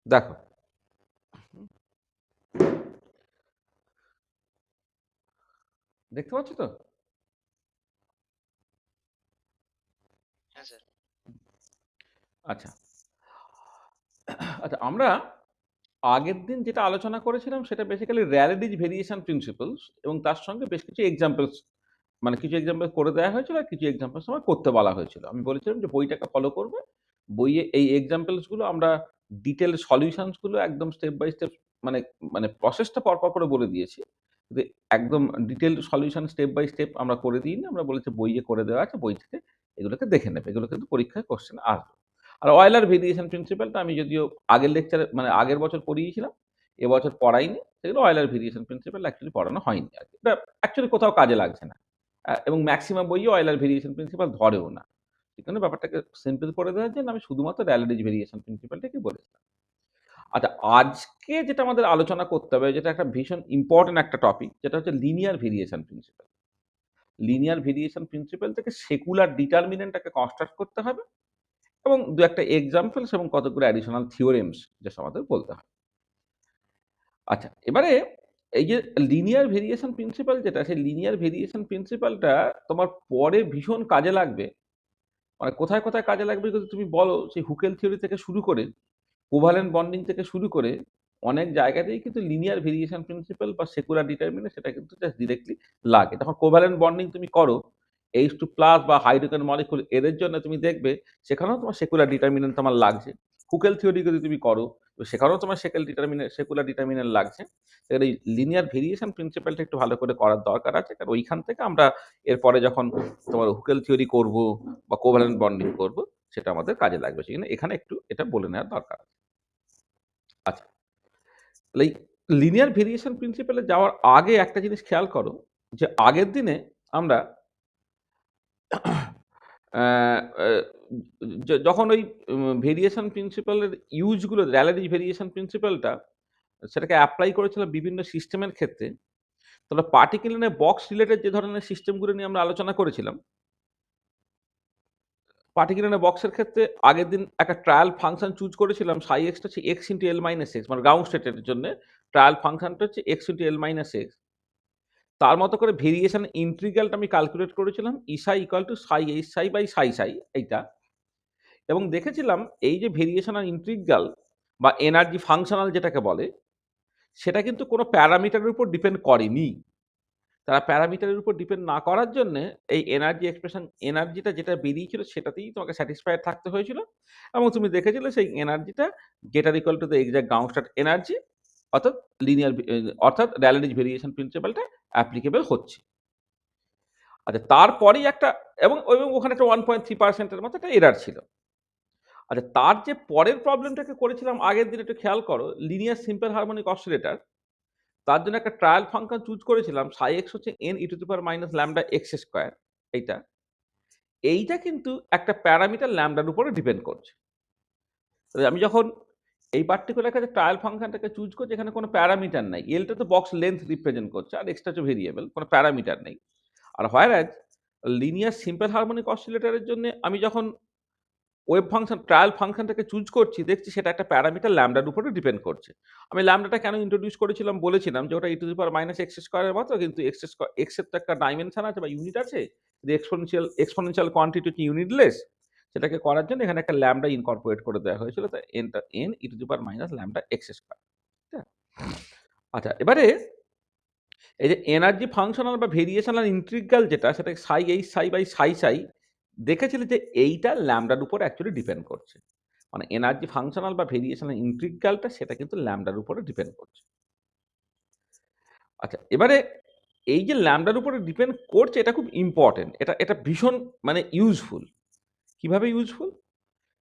দেখো, দেখতে পাচ্ছ তো? হ্যাঁ স্যার। আচ্ছা, আচ্ছা আমরা আগের দিন যেটা আলোচনা করেছিলাম সেটা বেসিক্যালি র্যালিডিজ ভেরিয়েশন প্রিন্সিপলস এবং তার সঙ্গে বেশ কিছু এক্সাম্পলস, মানে কিছু এক্সাম্পল করে দেওয়া হয়েছিল আর কিছু এক্সাম্পলস আমার করতে বলা হয়েছিল। আমি বলেছিলাম যে বইটাকে ফলো করবে। বইয়ে এই এক্সাম্পলস গুলো আমরা ডিটেইল সলিউশনস গুলো একদম স্টেপ বাই স্টেপ, মানে মানে প্রসেসটা পরপর করে বলে দিয়েছি। কিন্তু একদম detailed solution step by step আমরা করে দিইনি। আমরা বলেছি বইয়ে করে দেওয়া আছে, বই থেকে এগুলোকে দেখে নেবে। এগুলো কিন্তু পরীক্ষায় কোয়েশ্চেন আসবে। আর অয়েলার ভেরিয়েশন প্রিন্সিপালটা আমি যদিও আগের লেকচারে, মানে আগের বছর পড়িয়েছিলাম, এবছর পড়াইনি। সেগুলো অয়েলার ভেরিয়েশন প্রিন্সিপাল অ্যাকচুয়ালি পড়ানো হয়নি আরকি। এটা অ্যাকচুয়ালি কোথাও কাজে লাগছে না। এবং মেক্সিমাম বইয়ে অয়েলার ভেরিয়েশন প্রিন্সিপাল ধরেও না। এখানে ব্যাপারটাকে সিম্পল করে দেওয়ার জন্য আমি শুধুমাত্র র্যালিডিজ ভেরিয়েশন প্রিন্সিপালটাকে বলেছিলাম। আচ্ছা, আজকে যেটা আমাদের আলোচনা করতে হবে, যেটা একটা ভীষণ ইম্পোর্টেন্ট একটা টপিক, যেটা হচ্ছে linear variation principal. Linear variation principle থেকে সেকুলার ডিটারমিনেন্টটাকে কনস্ট্রাক্ট করতে হবে এবং ২-১ টা এক্সাম্পলস এবং কতগুলো অ্যাডিশনাল থিওরেমস যেটা আমাদের বলতে হবে। আচ্ছা, এবারে এই যে লিনিয়ার ভেরিয়েশন প্রিন্সিপাল যেটা, সেই লিনিয়ার ভেরিয়েশন প্রিন্সিপালটা তোমার পরে ভীষণ কাজে লাগবে। মানে কোথায়, কোথায় কাজে লাগবে যদি তুমি বলো, সেই হুকেল থিওরি থেকে শুরু করে কোভালেন্ট বন্ডিং থেকে শুরু করে অনেক জায়গাতেই কিন্তু লিনিয়ার ভেরিয়েশন প্রিন্সিপাল বা সেকুলার ডিটারমিনেন্ট সেটা কিন্তু জাস্ট ডিরেক্টলি লাগে। তখন কোভালেন্ট বন্ডিং তুমি করো H2 প্লাস বা হাইড্রোজেন মলিকিউল, এদের জন্য তুমি দেখবে সেখানেও তোমার সেকুলার ডিটারমিনেন্ট তোমার লাগছে। হুকেল থিওরি যদি তুমি করো, তো সেখানেও তোমার সেকুলার ডিটারমিনেন্ট লাগছে। এবার এই লিনিয়ার ভেরিয়েশন প্রিন্সিপালটা একটু ভালো করে করার দরকার আছে। কারণ ওইখান থেকে আমরা এরপরে যখন তোমার হুকেল থিওরি করব বা কোভালেন্ট বন্ডিং করব, সেটা আমাদের কাজে লাগবে। সেজন্য এখানে একটু এটা বলে নেওয়ার দরকার আছে। আচ্ছা, তাহলে এই লিনিয়ার ভেরিয়েশন প্রিন্সিপাল এ যাওয়ার আগে একটা জিনিস খেয়াল করো, যে আগের দিনে আমরা অ্যা অ্যা যখন ওই ভেরিয়েশন প্রিন্সিপাল এর ইউজ গুলো, র্যালির ভেরিয়েশন প্রিন্সিপালটা সেটাকে এপ্লাই করেছিলাম বিভিন্ন সিস্টেমের ক্ষেত্রে। তাহলে পার্টিকুলার বক্স রিলেটেড যে ধরনের সিস্টেমগুলো নিয়ে আমরা আলোচনা করেছিলাম, পার্টিকুলার বক্সের ক্ষেত্রে আগের দিন একটা ট্রায়াল ফাংশন চুজ করেছিলাম। সাই এক্স টা হচ্ছে x into L minus x, মানে গ্রাউন্ড স্টেটের জন্য ট্রায়াল ফাংশনটা হচ্ছে x into L minus X. তার মতো করে ভেরিয়েশন ইন্টিগ্রালটা আমি ক্যালকুলেট করেছিলাম। ইসাই equal to Sai H Sai by সাই সাই এইটা। এবং দেখেছিলাম এই যে ভেরিয়েশন আর ইন্টিগ্রাল বা এনার্জি ফাংশনাল যেটাকে বলে, সেটা কিন্তু কোনো প্যারামিটারের উপর ডিপেন্ড করেনি। তারা প্যারামিটারের উপর ডিপেন্ড না করার জন্যে এই এনার্জি এক্সপ্রেশন, এনার্জিটা যেটা বেরিয়েছিল সেটাতেই তোমাকে স্যাটিসফাইড থাকতে হয়েছিল। এবং তুমি দেখেছিলে সেই এনার্জিটা greater equal to the exact ground state energy, অর্থাৎ লিনিয়ার অর্থাৎ র্যালির ভেরিয়েশন প্রিন্সিপালটা অ্যাপ্লিকেবল হচ্ছে। আচ্ছা, তারপরেই একটা এবং ওখানে একটা 1.3% এর মতো একটা এরর ছিল। আচ্ছা, তার যে পরের প্রবলেমটাকে করেছিলাম আগের দিন একটু খেয়াল করো, লিনিয়ার সিম্পল হারমোনিক অসিলেটর। তার জন্য একটা ট্রায়াল ফাংশন চুজ করেছিলাম। সাই এক্স হচ্ছে n e to the power minus lambda x square এইটা। এইটা কিন্তু একটা প্যারামিটার ল্যাম্বডার উপরে ডিপেন্ড করছে। তাহলে আমি যখন এই পার্টিকুলার ক্ষেত্রে ট্রায়াল ফাংশনটাকে চুজ করছি, এখানে কোনো প্যারামিটার নাই। এলটা তো বক্স লেংথ রিপ্রেজেন্ট করছে আর এক্সটা হচ্ছে ভেরিয়েবল, কোনো প্যারামিটার নেই। আর হোয়ারএজ লিনিয়ার সিম্পল হারমোনিক অসিলেটরের জন্য আমি যখন ওয়েভ ফাংশন ট্রায়াল ফাংশনটাকে চুজ করছি, দেখছি সেটা একটা প্যারামিটার ল্যাম্বডার উপরে ডিপেন্ড করছে। আমি ল্যাম্বডাটা কেন ইন্ট্রোডিউস করেছিলাম বলেছিলাম যে ওটা e to the power minus x স্কয়ারের মতো, কিন্তু এক্স এর তো একটা ডাইমেনশন আছে বা ইউনিট আছে। যে এক্সপোনেনশিয়াল কোয়ান্টিটি হচ্ছে ইউনিটলেস। সেটাকে করার জন্য এখানে একটা ল্যাম্বডা ইনকর্পোরেট করে দেওয়া হয়েছিল। তাই n e to the power minus lambda x square. ঠিক আছে? আচ্ছা, এবারে এই যে এনার্জি ফাংশনাল বা ভেরিয়েশনাল ইন্টিগ্রাল যেটা, সেটা সাই এইচ সাই বাই সাই সাই দেখেছিলে যে এইটা ল্যাম্বডার উপর অ্যাকচুয়ালি ডিপেন্ড করছে। মানে এনার্জি ফাংশনাল বা ভেরিয়েশনাল ইন্টিগ্রালটা সেটা কিন্তু ল্যাম্বডার উপরে ডিপেন্ড করছে। আচ্ছা, এবারে এই যে ল্যাম্বডার উপরে ডিপেন্ড করছে, এটা খুব ইম্পোর্টেন্ট। এটা ভীষণ মানে ইউজফুল। কিভাবে ইউজফুল?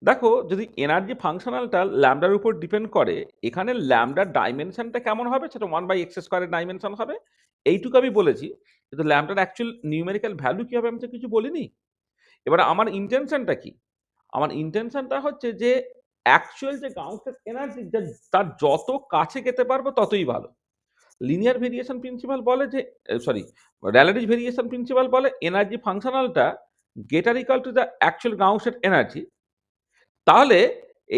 দেখো, যদি এনার্জি ফাংশনালটা ল্যাম্বডার উপর ডিপেন্ড করে, এখানে ল্যাম্বডার ডাইমেনশনটা কেমন হবে? সেটা 1/x² এর ডাইমেনশন হবে। এইটুকু আমি বলেছি। কিন্তু ল্যাম্বডার অ্যাকচুয়াল নিউমেরিক্যাল ভ্যালু কি হবে আমি তো কিছু বলিনি। এবারে আমার ইনটেনশনটা কি? আমার ইনটেনশনটা হচ্ছে যে অ্যাকচুয়াল যে গাউসের এনার্জি, তার যত কাছে যেতে পারবো ততই ভালো। লিনিয়ার ভেরিয়েশন প্রিন্সিপাল বলে যে সরি, র্যালেটিভ ভেরিয়েশন প্রিন্সিপাল বলে এনার্জি ফাংশনালটা greater equal to the actual গাউসের এনার্জি। তাহলে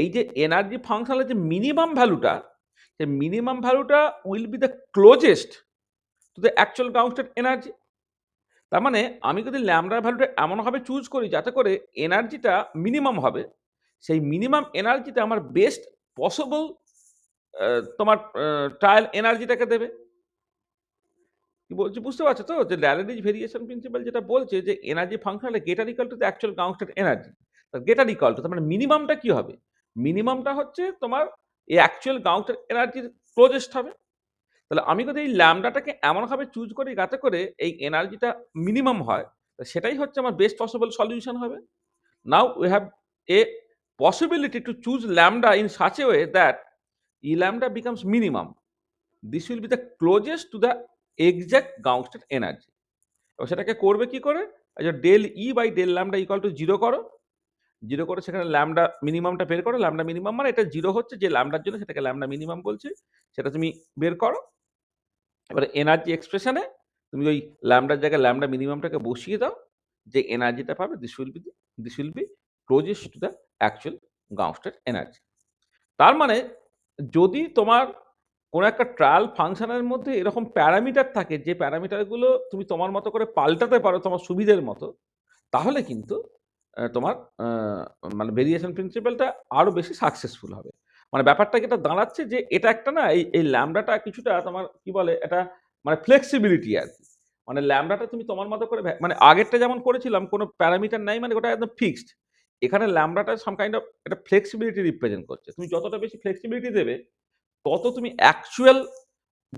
এই যে এনার্জি ফাংশনের যে মিনিমাম ভ্যালুটা, সেই মিনিমাম ভ্যালুটা will be the closest to the actual counted energy. তার মানে আমি যদি ল্যামডার ভ্যালুটা এমনভাবে চুজ করি যাতে করে এনার্জিটা মিনিমাম হবে, সেই মিনিমাম এনার্জিটা আমার বেস্ট পসিবল তোমার ট্রায়াল এনার্জিটাকে দেবে। কি বলছি বুঝতে পারছো তো? যে র্যালেডিজ ভেরিয়েশন প্রিন্সিপাল যেটা বলছে যে energy function greater equal to the actual counted energy. Greater equal two তার মানে মিনিমামটা কি হবে? মিনিমামটা হচ্ছে তোমার এই অ্যাকচুয়াল কাউন্টেড এনার্জির ক্লোজেস্ট হবে। তাহলে আমি যদি এই ল্যামডাটাকে এমনভাবে চুজ করি যাতে করে এই এনার্জিটা মিনিমাম হয়, তো সেটাই হচ্ছে আমার বেস্ট পসিবল সলিউশন হবে। Now we have a possibility to choose lambda in such a way that E lambda becomes minimum. This will be the closest to the exact ground state energy. এবার সেটাকে করবে কি করে? এই যে del E by del lambda equal to 0 করো। 0 করে সেখানে ল্যামডা মিনিমামটা বের করো। ল্যামডা মিনিমাম মানে এটা 0 হচ্ছে যে ল্যামডার জন্য সেটাকে ল্যামডা মিনিমাম বলছি। সেটা তুমি বের করো। এবারে এনার্জি এক্সপ্রেশনে তুমি ওই ল্যামডার জায়গায় ল্যামডা মিনিমামটাকে বসিয়ে দাও। যে এনার্জিটা পাবে this will be closest to the actual ground state energy. তার মানে যদি তোমার কোনো একটা ট্রায়াল ফাংশনের মধ্যে এরকম প্যারামিটার থাকে যে প্যারামিটারগুলো তুমি তোমার মতো করে পাল্টাতে পারো তোমার সুবিধের মতো, তাহলে কিন্তু তোমার মানে ভেরিয়েশন প্রিন্সিপালটা আরো বেশি সাকসেসফুল হবে। মানে ব্যাপারটা যেটা দাঁড়াচ্ছে যে এটা একটা না এই ল্যামডাটা কিছুটা তোমার কি বলে এটা মানে ফ্লেক্সিবিলিটি আরকি। মানে ল্যামডাটা তুমি তোমার মতো করে মানে আগেরটা যেমন করেছিলাম কোনো প্যারামিটার নাই মানে ওটা একদম ফিক্সড। এখানে ল্যামডাটা সাম কাইন্ড অফ একটা ফ্লেক্সিবিলিটি রিপ্রেজেন্ট করছে। তুমি যতটা বেশি ফ্লেক্সিবিলিটি দেবে, তত তুমি অ্যাকচুয়াল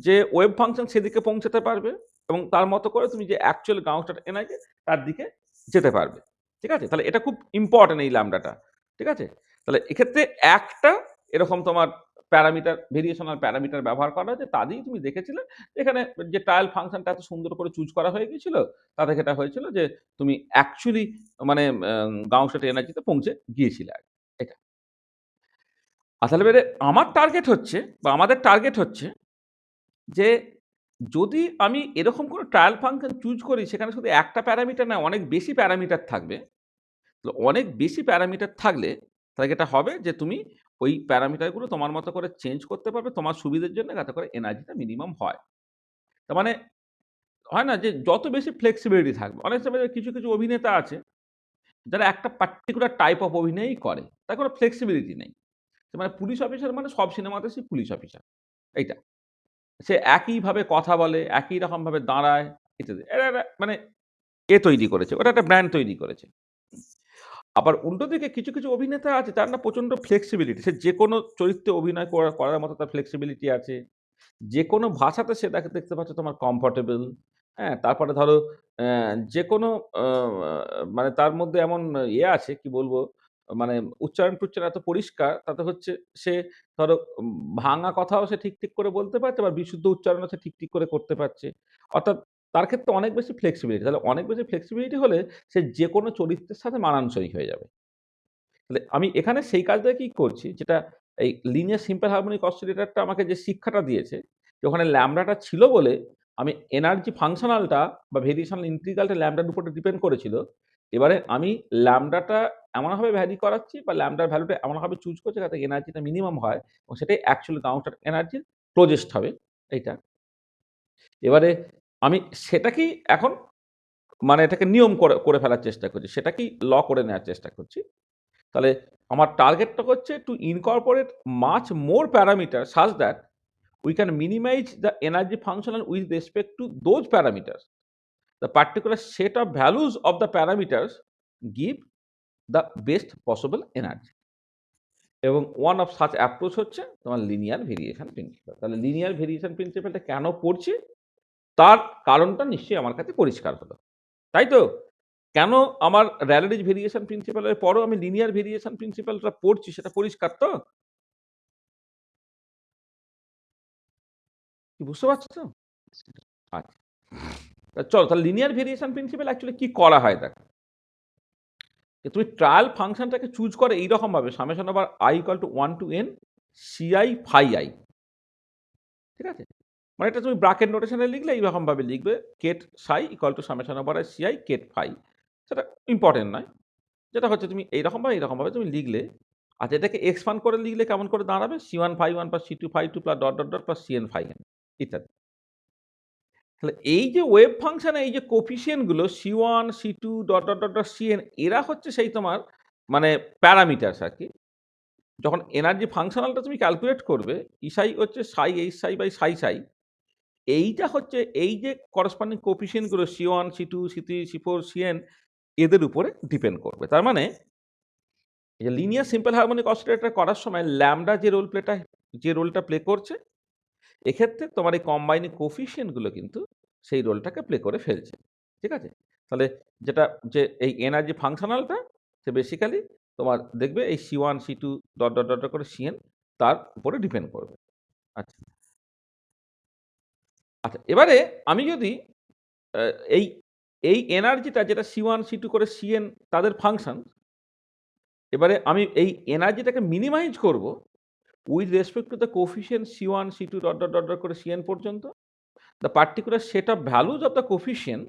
যে ওয়েভ ফাংশন সেদিকে পৌঁছাতে পারবে এবং তার মতো করে তুমি যে অ্যাকচুয়াল গ্রাউন্ডটা এনার্জি তার দিকে যেতে পারবে। ঠিক আছে? তাহলে এটা খুব ইম্পর্টেন্ট এই ল্যামডাটা। ঠিক আছে? তাহলে এক্ষেত্রে একটা এরকম তোমার প্যারামিটার ভেরিয়েশনাল প্যারামিটার ব্যবহার করা হয়েছে। তা দিয়েই তুমি দেখেছিলে এখানে যে ট্রায়াল ফাংশনটা এত সুন্দর করে চুজ করা হয়ে গিয়েছিল। তাতে যেটা হয়েছিল যে তুমি অ্যাকচুয়ালি মানে গ্রাউন্ড এনার্জিতে পৌঁছে গিয়েছিলে আরকি। এটা। তাহলে এবারে আমার টার্গেট হচ্ছে বা আমাদের টার্গেট হচ্ছে যে যদি আমি এরকম কোনো ট্রায়াল ফাংশন চুজ করি সেখানে শুধু একটা প্যারামিটার না অনেক বেশি প্যারামিটার থাকবে। তো অনেক বেশি প্যারামিটার থাকলে তাহলে যেটা হবে যে তুমি ওই প্যারামিটারগুলো তোমার মতো করে চেঞ্জ করতে পারবে তোমার সুবিধার জন্য যাতে করে এনার্জিটা মিনিমাম হয়। তার মানে হয় না যে যত বেশি ফ্লেক্সিবিলিটি থাকবে। অনেক সময় কিছু অভিনেতা আছে যারা একটা পার্টিকুলার টাইপ অফ অভিনয়ই করে। তার কোনো ফ্লেক্সিবিলিটি নেই। মানে পুলিশ অফিসার মানে সব সিনেমাতে সে পুলিশ অফিসার। এইটা। সে একইভাবে কথা বলে, একই রকমভাবে দাঁড়ায় ইত্যাদি। এরা একটা মানে তৈরি করেছে। ওরা একটা ব্র্যান্ড তৈরি করেছে। আবার উল্টো দিকে কিছু অভিনেতা আছে তার না প্রচন্ড ফ্লেক্সিবিলিটি। সে যেকোনো চরিত্রে অভিনয় করার মতো তার ফ্লেক্সিবিলিটি আছে। যেকোনো ভাষাতে সে দেখতে পাচ্ছ তোমার কমফোর্টেবল। হ্যাঁ? তারপরে ধরো যেকোনো আ মানে তার মধ্যে এমন আছে কি বলবো? মানে উচ্চারণ-টুচ্চারণ এত পরিষ্কার তাতে হচ্ছে সে ধরো ভাঙা কথাও সে ঠিক করে বলতে পারছে আবার বিশুদ্ধ উচ্চারণও সে ঠিক করে করতে পারছে। অর্থাৎ তার ক্ষেত্রে অনেক বেশি ফ্লেক্সিবিলিটি। তাহলে অনেক বেশি ফ্লেক্সিবিলিটি হলে সে যেকোনো চরিত্রের সাথে মানানসই হয়ে যাবে। তাহলে আমি এখানে সেই কাজটাই কি করছি যেটা এই লিনিয়ার সিম্পল হারমোনিক অসিলেটরটা আমাকে যে শিক্ষাটা দিয়েছে যে ওখানে ল্যামডাটা ছিল বলে আমি এনার্জি ফাংশনালটা বা ভেরিয়েশনাল ইন্টিগ্রালটা ল্যামডার উপরে ডিপেন্ড করেছিল। এবারে আমি ল্যামডাটা এমনভাবে ভ্যারি করাচ্ছি বা ল্যামডার ভ্যালুটা এমনভাবে চুজ করছি যাতে এনার্জিটা মিনিমাম হয় এবং সেটাই অ্যাকচুয়াল কাউন্টার এনার্জির ক্লোজেস্ট হবে এইটা। এবারে আমি সেটাকেই এখন মানে এটাকে নিয়ম করে ফেলার চেষ্টা করছি। সেটাকেই করে নেওয়ার চেষ্টা করছি। তাহলে আমার টার্গেটটা হচ্ছে to incorporate much more parameter such that we can minimize the energy functional with respect to those parameters. The particular set of values of the parameters give the best possible energy. এবং one of such approach হচ্ছে তোমার linear variation principle. তাহলে linear variation প্রিন্সিপালটা কেন পড়ছি? তার কারণটা নিশ্চয়ই আমার কাছে পরিষ্কার হলো। তাই তো? কেন আমার র্যালেডিজ ভেরিয়েশন প্রিন্সিপাল এর পরেও আমি লিনিয়ার ভেরিয়েশন প্রিন্সিপালটা পড়ছি সেটা পরিষ্কার তো? কি বুঝতে পারছো তো? আচ্ছা। চলো তাহলে লিনিয়ার ভেরিয়েশন প্রিন্সিপাল অ্যাকচুয়ালি কি করা হয় দেখো। যে তুমি ট্রায়াল ফাংশনটাকে চুজ করে এইরকম ভাবে summation over i equal to 1 to n ci phi i। ঠিক আছে? মানে এটা তুমি ব্র্যাকেট নোটেশনে লিখলে এইরকম ভাবে লিখবে ket psi equal to summation over ci ket phi। সেটা ইম্পোর্টেন্ট নয়। যেটা হচ্ছে তুমি এইরকম ভাবে তুমি লিখলে আচ্ছা, এটাকে এক্সপান্ড করে লিখলে কেমন করে দাঁড়াবে? C1 phi 1 + C2 phi 2 + dot, dot, dot plus Cn phi n ইত্যাদি। তাহলে এই যে ওয়েভ ফাংশনে এই যে কোফিসিয়েন্ট গুলো C1, C2 dot, dot, dot, dot Cn এরা হচ্ছে সেই তোমার মানে প্যারামিটারস আরকি। যখন এনার্জি ফাংশনালটা তুমি ক্যালকুলেট করবে, ইসাই হচ্ছে সাই এইচ সাই বাই সাই সাই। এইটা হচ্ছে এই যে করেসপন্ডিং কোফিসিয়েন্ট গুলো C1, C2, C3, C4, Cn এদের উপরে ডিপেন্ড করবে। তার মানে এই যে লিনিয়ার সিম্পল হারমোনিক অসিলেটর করার সময় ল্যামডা যে রোলটা প্লে করছে, এক্ষেত্রে তোমার এই কম্বাইনিং কোফিসিয়েন্ট গুলো কিন্তু সেই রোলটাকে প্লে করে ফেলছে। ঠিক আছে? তাহলে যেটা যে এই এনার্জি ফাংশনালটা সে বেসিক্যালি তোমার দেখবে এই C1, C2 dot, dot, dot করে Cn তার উপরে ডিপেন্ড করবে। আচ্ছা। আচ্ছা, এবারে আমি যদি আ এই এই এনার্জিটা যেটা C1, C2 করে Cn তাদের ফাংশন, এবারে আমি এই এনার্জিটাকে মিনিমাইজ করব with respect to the coefficient C1, C2 dot, dot, dot, dot করে Cn পর্যন্ত। The particular set of values of the coefficient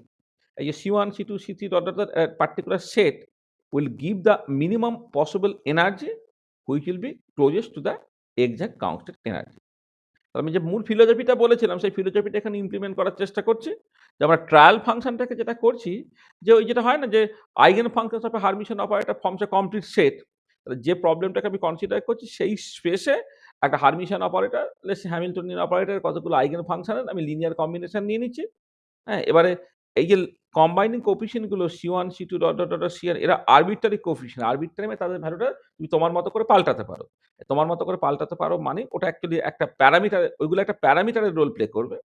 এই যে C1, C2, C3 dot, dot, dot particular set will give the minimum possible energy which will be closest to the exact constant energy. তো আমি যে মূল ফিলোজফিটা বলেছিলাম সেই ফিলোজফিটা এখানে implement করার চেষ্টা করছি। যে আমরা ট্রায়াল ফাংশনটাকে যেটা করছি যে ওই যেটা হয় না যে eigen functions of a Hermitian operator forms a complete set. তাহলে যে প্রবলেমটাকে আমি কনসিডার করছি সেই স্পেসে একটা Hermitian operator let's say Hamiltonian অপারেটরের কতগুলো আইগেন ফাংশনের আমি লিনিয়ার কম্বিনেশন নিয়ে নিচ্ছি। হ্যাঁ? এবারে এই যে কম্বাইনিং কোএফিসিয়েন্ট গুলো C1, C2 dot, dot, dot, dot Cn এরা আরবিট্রারি কোএফিসিয়েন্ট। আরবিট্রারি মানে তাদের ভ্যালুটা তুমি তোমার মতো করে পাল্টাতে পারো। তোমার মতো করে পাল্টাতে পারো মানে ওটা অ্যাকচুয়ালি একটা প্যারামিটার ওইগুলো একটা প্যারামিটারের রোল প্লে করবে।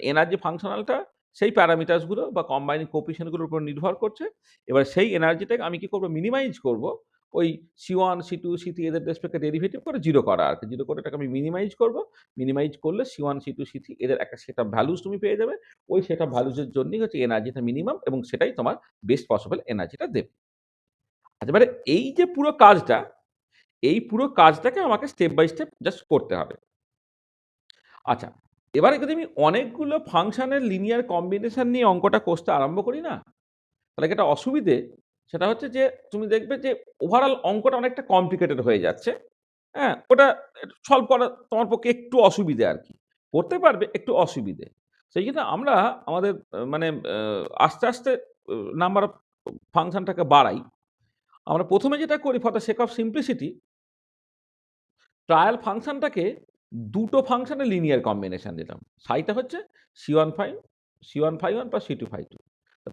এনার্জি ফাংশনালটা সেই প্যারামিটারস গুলো বা কম্বাইনিং কোএফিসিয়েন্ট গুলোর উপর নির্ভর করছে। এবার সেই এনার্জিটাকে আমি কি করব মিনিমাইজ করব ওই C1, C2, C3 এদের রেসপেক্টে ডেরিভেটিভ করে 0 করা আরকি। 0 করে এটাকে আমি মিনিমাইজ করব। মিনিমাইজ করলে C1, C2, C3 এদের একটা সেট অফ ভ্যালুস তুমি পেয়ে যাবে। ওই সেট অফ ভ্যালুস এর জন্যই হচ্ছে এনার্জিটা মিনিমাম এবং সেটাই তোমার বেস্ট পসিবল এনার্জিটা দেবে। আচ্ছা, এবারে এই যে পুরো কাজটা, এই পুরো কাজটাকে আমাকে স্টেপ বাই স্টেপ জাস্ট করতে হবে। আচ্ছা, এবারে যদি আমি অনেকগুলো ফাংশনের লিনিয়ার কম্বিনেশন নিয়ে অঙ্কটা কষতে আরম্ভ করি না, তাহলে একটা অসুবিধে সেটা হচ্ছে যে তুমি দেখবে যে ওভারঅল অঙ্কটা অনেকটা কমপ্লিকেটেড হয়ে যাচ্ছে। হ্যাঁ? ওটা সলভ করা তোমার পক্ষে একটু অসুবিধে আরকি। করতে পারবে, একটু অসুবিধে। সেইজন্য আমরা আমাদের মানে আস্তে, আস্তে নাম্বার অফ ফাংশনটাকে বাড়াই। আমরা ১ম এ যেটা করি for the sake of simplicity trial ফাংশনটাকে ২ টো ফাংশনের লিনিয়ার কম্বিনেশন দিলাম। সাইটা হচ্ছে C1 phi C1 phi 1 plus C2 phi 2.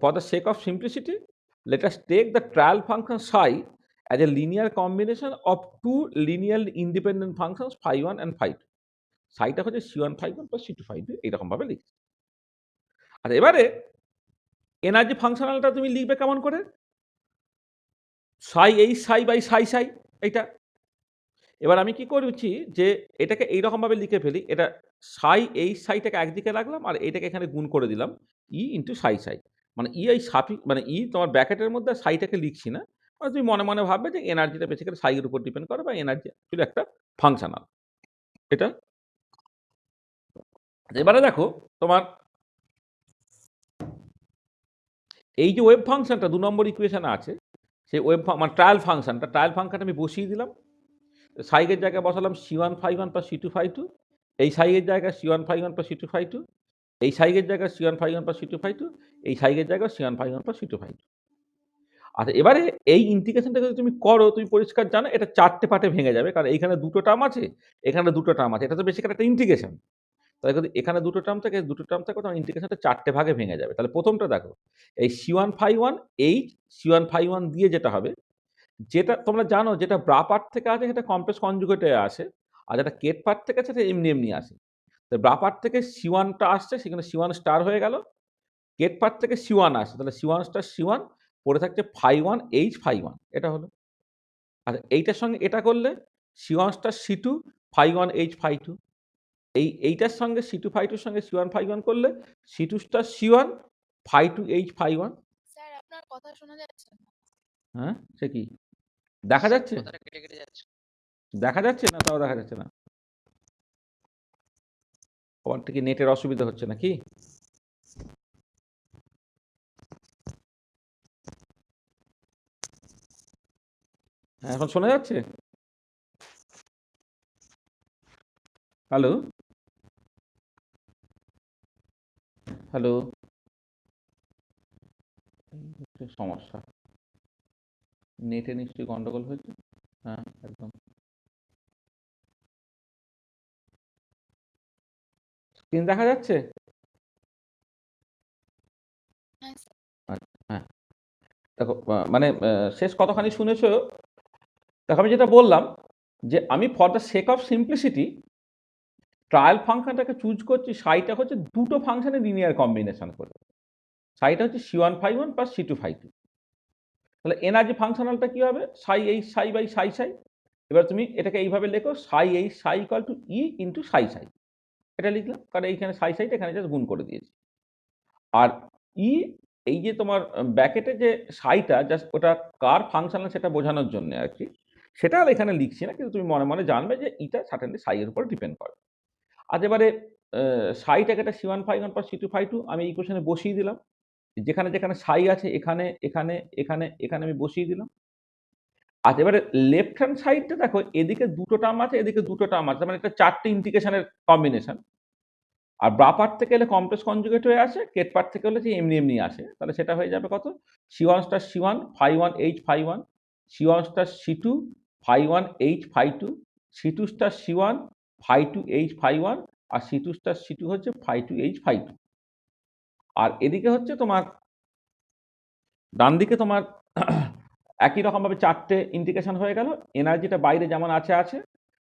For the sake of simplicity, let us take the trial function psi as a linear combination of two linearly independent functions phi 1 and phi 2. সাইটা হচ্ছে C1 phi 1 plus C2 phi 2 এইরকমভাবে লিখছি। আর এবারে energy ফাংশনালটা তুমি লিখবে কেমন করে? psi h psi by psi psi এইটা। এবার আমি কি করেছি যে এটাকে এইরকমভাবে লিখে ফেলি। এটা সাই এই সাইটাকে একদিকে রাখলাম আর এইটাকে এখানে গুণ করে দিলাম ইন্টু সাই সাই। মানে এই মানে তোমার ব্র্যাকেটের মধ্যে সাইটাকে লিখছি না। মানে তুমি মনে, মনে ভাববে যে এনার্জিটা বেসিক্যালি সাই এর উপর ডিপেন্ড করে বা এনার্জি অ্যাকচুয়ালি একটা ফাংশনাল। এটা এবারে দেখো তোমার এই যে ওয়েভ ফাংশনটা ২ নম্বর ইকুয়েশনে আছে, সেই মানে ট্রায়াল ফাংশনটা আমি বসিয়ে দিলাম। সাই এর জায়গায় বসালাম C1 phi 1 plus C2 phi 2 এই সাই এর জায়গায় C1 phi 1 plus C2 phi 2 এই সাই এর জায়গায় C1 phi 1 plus C2 phi 2 এই সাই এর জায়গায় C1 phi 1 plus C2 phi 2 আচ্ছা, এবারে এই ইন্টিগ্রেশনটা যদি তুমি করো তুমি পরিষ্কার জানো এটা ৪ টে পার্টে ভেঙে যাবে। কারণ এইখানে ২ টো টার্ম আছে, এখানে ২ টো টার্ম আছে। এটা তো বেসিক্যালি একটা ইন্টিগ্রেশন। তাহলে যদি এখানে ২ টো টার্ম থাকে, ২ টো টার্ম থাকে তখন ইন্টিগ্রেশনটা ৪ টে ভাগে ভেঙে যাবে। তাহলে ১ম টা দেখো এই C1 phi 1 H C1 phi 1 দিয়ে যেটা হবে যেটা তোমরা জানো যেটা ব্রা পার্ট থেকে আসে সেটা কমপ্লেক্স কনজুগেটে আসে। আর যেটা কেট পার্ট থেকে আছে সেটা এমনি, এমনি আসে। তো ব্রা পার্ট থেকে C1 টা আসছে সেখানে C1 স্টার হয়ে গেল। গেট পার্ট থেকে C1 আসছে। তাহলে C1 স্টার C1 পড়ে থাকছে phi 1 H phi 1 এটা হলো। আর এইটার সঙ্গে এটা করলে C1 star C2 phi 1 H phi 2 এইটার সঙ্গে C2 phi 2 এর সঙ্গে C1 phi 1 করলে C2 star C1 phi 2 H phi 1 sir আপনার কথা শোনা যাচ্ছে না। হ্যাঁ? সে কি? দেখা স্যার যাচ্ছে? কথাটা কেটে কেটে যাচ্ছে। দেখা যাচ্ছে না তাও দেখা যাচ্ছে না? তোমার কি নেটের অসুবিধা হচ্ছে নাকি? হ্যাঁ, এখন শোনা যাচ্ছে? হ্যালো, হ্যালো, এই হচ্ছে সমস্যা। নেটে নিশ্চয়ই গন্ডগোল হয়েছে। হ্যাঁ, একদম। স্ক্রিন দেখা যাচ্ছে? হ্যাঁ স্যার। আচ্ছা, হ্যাঁ। দেখো মানে শেষ কতখানি শুনেছো? দেখো আমি যেটা বললাম যে আমি for the sake of simplicity trial ফাংশনটাকে চুজ করছি সাইটা হচ্ছে দুটো ফাংশনের লিনিয়ার কম্বিনেশন করে। সাইটা হচ্ছে C1 φ1 প্লাস C2 φ2। তাহলে এনার্জি ফাংশনালটা কি হবে? সাই এইচ সাই বাই সাই সাই। এবার তুমি এটাকে এইভাবে লেখো সাই H Sai equal to E into সাই সাই। এটা লিখলাম কারণ এইখানে সাই সাইটা এখানে জাস্ট গুণ করে দিয়েছি। আর ই এই যে তোমার ব্র্যাকেটে যে সাইটা জাস্ট ওটা কার ফাংশনাল সেটা বোঝানোর জন্য আর কি। সেটা আর এখানে লিখছি না, কিন্তু তুমি মনে মনে জানবে যে ইটা সার্টেনলি সাই এর উপর ডিপেন্ড করে। আজ এবারে সাইটাকে একটা C1 φ1 প্লাস C2 φ2 আমি এই ইকুয়েশনে বসিয়ে দিলাম। যেখানে, যেখানে সাই আছে এখানে, এখানে, এখানে, এখানে আমি বসিয়ে দিলাম। আচ্ছা এবারে লেফট হ্যান্ড সাইডটা দেখো এদিকে দুটো টার্ম আছে, এদিকে দুটো টার্ম আছে। মানে এটা ৪ টে ইন্টিগ্রেশনের কম্বিনেশন। আর বা পার্ট থেকে এলে কমপ্লেক্স কনজুগেট হয়ে আসে, কেট পার্ট থেকে হলে যে এমনি, এমনি আসে। তাহলে সেটা হয়ে যাবে কত? C1 star C1 φ1 H φ1, C1 star C2 φ1 H φ2, C2 star C1 φ2 H φ1 আর C2 স্টার C2 হচ্ছে φ2 H φ2। আর এদিকে হচ্ছে তোমার ডান দিকে তোমার একই রকমভাবে ৪ টে ইন্টিগ্রেশন হয়ে গেল। এনার্জিটা বাইরে যেমন আছে, আছে।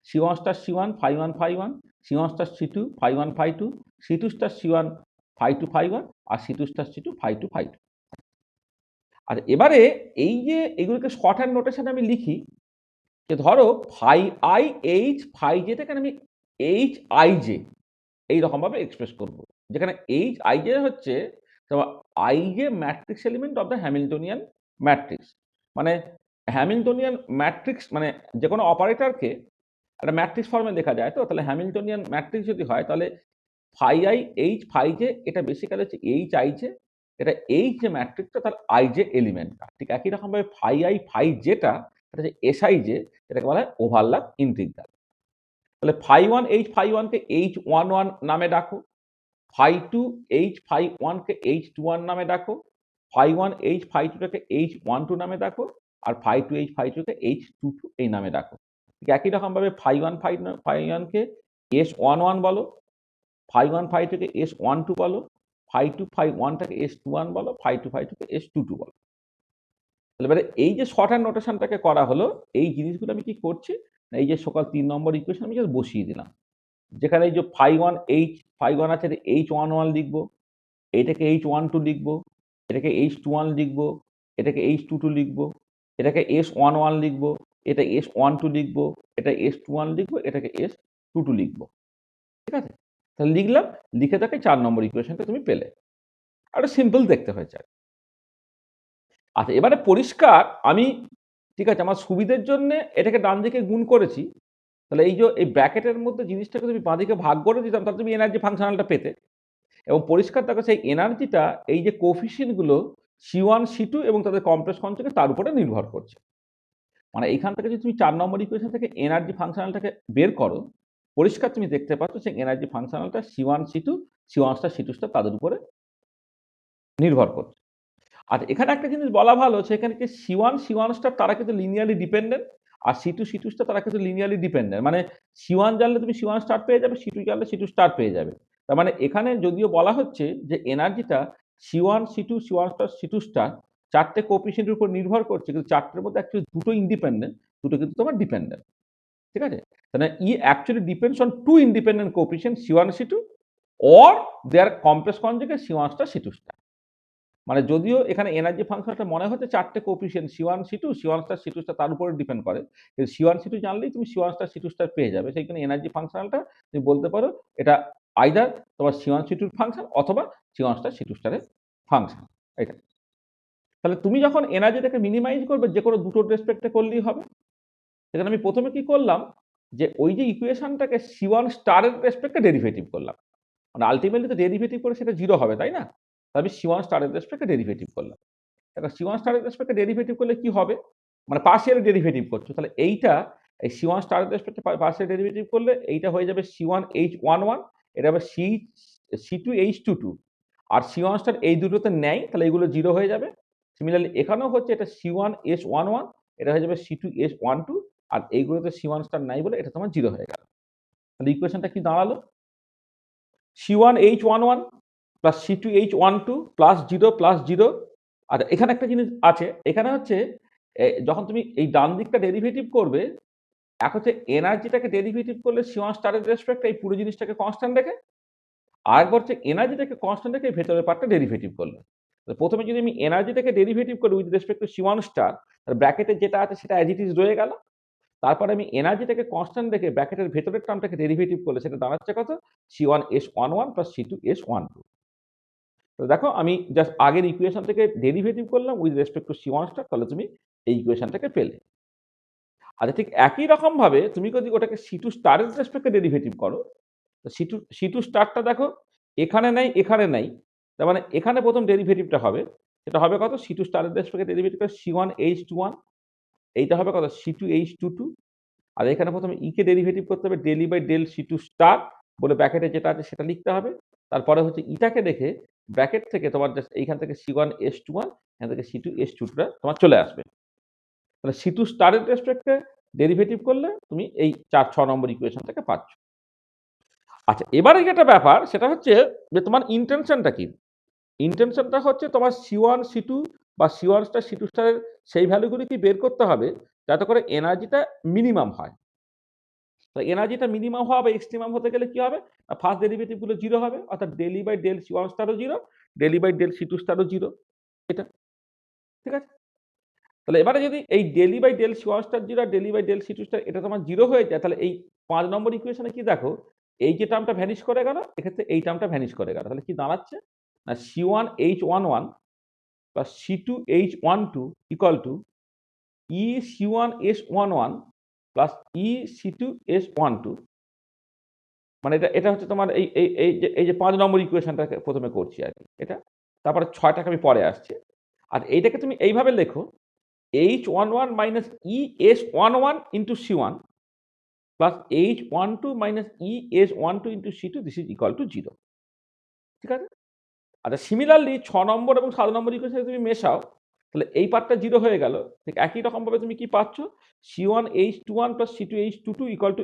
C1 star C1 φ1 φ1, C1 star C2 φ1 φ2, C2 star C1 φ2 φ1 আর C2 স্টার C2 φ2 φ2। আর এবারে এই যে এগুলোকে শর্ট হ্যান্ড নোটেশনে আমি লিখি যে ধরো phi I H phi J থেকে আমি এইচ আই জে এইরকমভাবে এক্সপ্রেস করব। যেখানে এইচ আই জে হচ্ছে তোমার I J matrix element of the Hamiltonian matrix. মানে হ্যামিল্টনিয়ান ম্যাট্রিক্স মানে যে কোনো অপারেটরকে একটা ম্যাট্রিক্স ফর্মে লেখা যায়। তো তাহলে হ্যামিল্টনিয়ান ম্যাট্রিক্স যদি হয় তাহলে phi I H phi J এটা বেসিক্যালি হচ্ছে এইচ আই জে। এটা এইচ যে ম্যাট্রিক্সটা তার আই জে এলিমেন্টটা। ঠিক একই রকমভাবে ফাই আই ফাই জেটা এটা হচ্ছে এস আই জে, এটাকে বলা হয় ওভারল্যাপ ইন্টিগ্রাল। তাহলে ফাই1 এইচ ফাই1 কে H11 নামে ডাকো, ফাই2 এইচ ফাই1 কে H21 নামে ডাকো, ফাই1 এইচ ফাই2 টাকে H12 নামে ডাকো আর ফাই2 এইচ ফাই2 কে H22 এই নামে ডাকো। ঠিক একই রকমভাবে ফাই1 ফাই1 কে S11 বলো, ফাই1 ফাই2 কে S12 বলো, ফাই2 ফাই1 টাকে S21 বলো, ফাই2 ফাই2 কে S22 বলো। তাহলে এবারে এই যে শর্ট হ্যান্ড নোটেশনটাকে করা হলো, এই জিনিসগুলো আমি কি করছি? না এই যে সকাল ৩ নম্বর ইকুয়েশন আমি জাস্ট বসিয়ে দিলাম। যেখানে এই যে ফাই1 আছে এটা H11 লিখবো, এটাকে H12 লিখবো, এটাকে H21 লিখবো, এটাকে H22 লিখবো, এটাকে S11 লিখবো, এটা S12 লিখবো, এটা S21 লিখবো, এটাকে S22 লিখবো। ঠিক আছে? তাহলে লিখলাম, লিখে তাকে ৪ নম্বর ইকুয়েশনটা তুমি পেলে। একটা সিম্পল দেখতে হয়েছে। আচ্ছা এবারে পরিষ্কার আমি ঠিক আছে আমার সুবিধের জন্যে এটাকে ডান দিকে গুণ করেছি। তাহলে এই যে এই ব্র্যাকেটের মধ্যে জিনিসটাকে যদি বাঁদিকে ভাগ করে দিতাম তাহলে তুমি এনার্জি ফাংশনালটা পেতে। এবং পরিষ্কার দেখো সেই এনার্জিটা এই যে কোএফিসিয়েন্ট গুলো C1 C2 এবং তাদের কমপ্লেক্স কনজুগেট তার উপরে নির্ভর করছে। মানে এইখান থেকে যদি তুমি ৪ নম্বর ইকুয়েশন থেকে এনার্জি ফাংশনালটাকে বের করো, পরিষ্কার তুমি দেখতে পাচ্ছ সেই energy ফাংশনালটা C1 C2 C1 star C2 star তাদের উপরে নির্ভর করছে। আর এখানে একটা জিনিস বলা ভালো সেখানে কি C1 স্টার তারা কিন্তু লিনিয়ারলি ডিপেন্ডেন্ট আর C2 স্টার তারা কিন্তু লিনিয়ারলি ডিপেন্ডেন্ট। মানে C1 জানলে তুমি C1 স্টার পেয়ে যাবে, C2 জানলে C2 স্টার পেয়ে যাবে। তার মানে এখানে যদিও বলা হচ্ছে যে এনার্জিটা C1 C2 C1 star C2 star ৪ টে কোএফিসিয়েন্ট এর উপর নির্ভর করছে, কিন্তু ৪ টের মধ্যে অ্যাকচুয়ালি দুটো ইন্ডিপেন্ডেন্ট, দুটো কিন্তু তোমার ডিপেন্ডেন্ট। ঠিক আছে? তাহলে E actually depends on 2 independent coefficient C1 C2 or their complex conjugate C1 star C2 star. মানে যদিও এখানে এনার্জি ফাংশনটা মনে হচ্ছে ৪ টে coefficient C1 C2 C1 star C2 star তার উপরে ডিপেন্ড করে। কিন্তু C1 C2 জানলেই তুমি C1 স্টার C2 স্টার পেয়ে যাবে। সেইখানে এনার্জি ফাংশনালটা তুমি বলতে পারো এটা আইদার তোমার C1 C2 এর ফাংশন অথবা C1 স্টার C2 স্টারের ফাংশন। এটা। তাহলে তুমি যখন এনার্জিটাকে মিনিমাইজ করবে যেকোনো দুটোর রেসপেক্টে করলেই হবে। সেখানে আমি প্রথমে কি করলাম যে ওই যে ইকুয়েশনটাকে C1 স্টারের রেসপেক্টে ডেরিভেটিভ করলাম। মানে আল্টিমেটলি তো ডেরিভেটিভ করে সেটা 0 হবে, তাই না? তাহলে আমি C1 স্টারের রেসপেক্টে ডেরিভেটিভ করলাম। এখন C1 স্টারের রেসপেক্টে ডেরিভেটিভ করলে কি হবে? মানে পার্শিয়াল ডেরিভেটিভ করছো। তাহলে এইটা এই C1 স্টারের রেসপেক্টে পার্শিয়াল ডেরিভেটিভ করলে এইটা হয়ে যাবে C1H11, এটা হবে C2H22, আর C1 স্টার এই দুটোতে নেয় তাহলে এগুলো 0 হয়ে যাবে। সিমিলারলি এখানেও হচ্ছে এটা C1H11, এটা হয়ে যাবে C2H12, আর এইগুলোতে C1 স্টার নাই বলে এটা তোমার 0 হয়ে গেল। তাহলে ইকুয়েশনটা কি দাঁড়ালো? C1H11 plus C2H12 plus 0 plus 0। আচ্ছা, এখানে একটা জিনিস আছে, এখানে হচ্ছে যখন তুমি এই ডান দিকটা ডেরিভেটিভ করবে, এক হচ্ছে এনার্জিটাকে ডেরিভেটিভ করলে C1 স্টারের রেসপেক্টে এই পুরো জিনিসটাকে কনস্ট্যান্ট রেখে, আরেকবার হচ্ছে এনার্জিটাকে কনস্ট্যান্ট রেখে ভেতরের পার্টটা ডেরিভেটিভ করলে। প্রথমে যদি আমি এনার্জিটাকে ডেরিভেটিভ করি with respect two C1 star, তাহলে ব্র্যাকেটে যেটা আছে সেটা অ্যাজ ইট ইজ রয়ে গেল। তারপরে আমি এনার্জিটাকে কনস্ট্যান্ট রেখে ব্র্যাকেটের ভেতরের টার্মটাকে ডেরিভেটিভ করলে সেটা দাঁড়াচ্ছে কত? C1S11 plus C2S12। তো দেখো আমি জাস্ট আগের ইকুয়েশন থেকে ডেরিভেটিভ করলাম with respect two C1 star, তাহলে তুমি এই ইকুয়েশনটাকে পেলে। আচ্ছা, ঠিক একই রকম ভাবে তুমি যদি ওটাকে C2 স্টারের রেসপেক্টে ডেরিভেটিভ করো, তো C2 স্টারটা দেখো এখানে নেই, এখানে নেই, তার মানে এখানে প্রথম ডেরিভেটিভটা হবে, সেটা হবে কত? C2 স্টারের রেসপেক্টে ডেরিভেটিভ করে C1H21, এইটা হবে কত? C2H22, আর এখানে প্রথমে কে ডেরিভেটিভ করতে হবে del E by del C2 star বলে ব্র্যাকেটে যেটা আছে সেটা লিখতে হবে। তারপরে হচ্ছে ইটাকে দেখে ব্র্যাকেট থেকে তোমার জাস্ট এইখান থেকে C1H21, এখান থেকে C2H22 তোমার চলে আসবে। তাহলে C2 স্টারের রেসপেক্টে ডেরিভেটিভ করলে তুমি এই 4-6 নম্বর ইকুয়েশনটাকে পাচ্ছ। আচ্ছা, এবারে যেটা ব্যাপার সেটা হচ্ছে যে তোমার ইন্টেনশনটা কি? ইন্টেনশনটা হচ্ছে তোমার C1 C2 বা C1 স্টার C2 স্টারের সেই ভ্যালুগুলি কি বের করতে হবে যাতে করে এনার্জিটা মিনিমাম হয়। তো এনার্জিটা মিনিমাম হওয়া বা এক্সট্রিমাম হতে গেলে কি হবে? ফার্স্ট ডেরিভেটিভ গুলো 0 হবে, অর্থাৎ del E by del C1 স্টারও 0, del E by del C2 স্টারও 0। এটা ঠিক আছে? তাহলে এবারে যদি এই del E by del C1 star 0 আর del E by del C2 star এটা তোমার 0 হয়ে যায়, তাহলে এই 5 নম্বর ইকুয়েশনে কি দেখো, এই যে টার্মটা ভ্যানিশ করে গেল, এক্ষেত্রে এই টার্মটা ভ্যানিশ করে গেল। তাহলে কি দাঁড়াচ্ছে? না C1H11 plus C2H12 equal to C1S11 plus C2S12। মানে এটা হচ্ছে তোমার এই যে 5 নম্বর ইকুয়েশনটাকে প্রথমে করছি আর কি এটা। তারপরে 6টাকে আমি পরে আসছি। আর এইটাকে তুমি এইভাবে লেখো H11 minus ES11 into C1 plus H12 minus ES12 into C2, this is equal to 0। ঠিক আছে? আচ্ছা, সিমিলারলি 6 নম্বর এবং 7 নম্বর ইকুয়েশনে তুমি মেশাও, তাহলে এই পার্টটা 0 হয়ে গেল। ঠিক একই রকমভাবে তুমি কি পাচ্ছ? C1H21 plus C2H22 equal to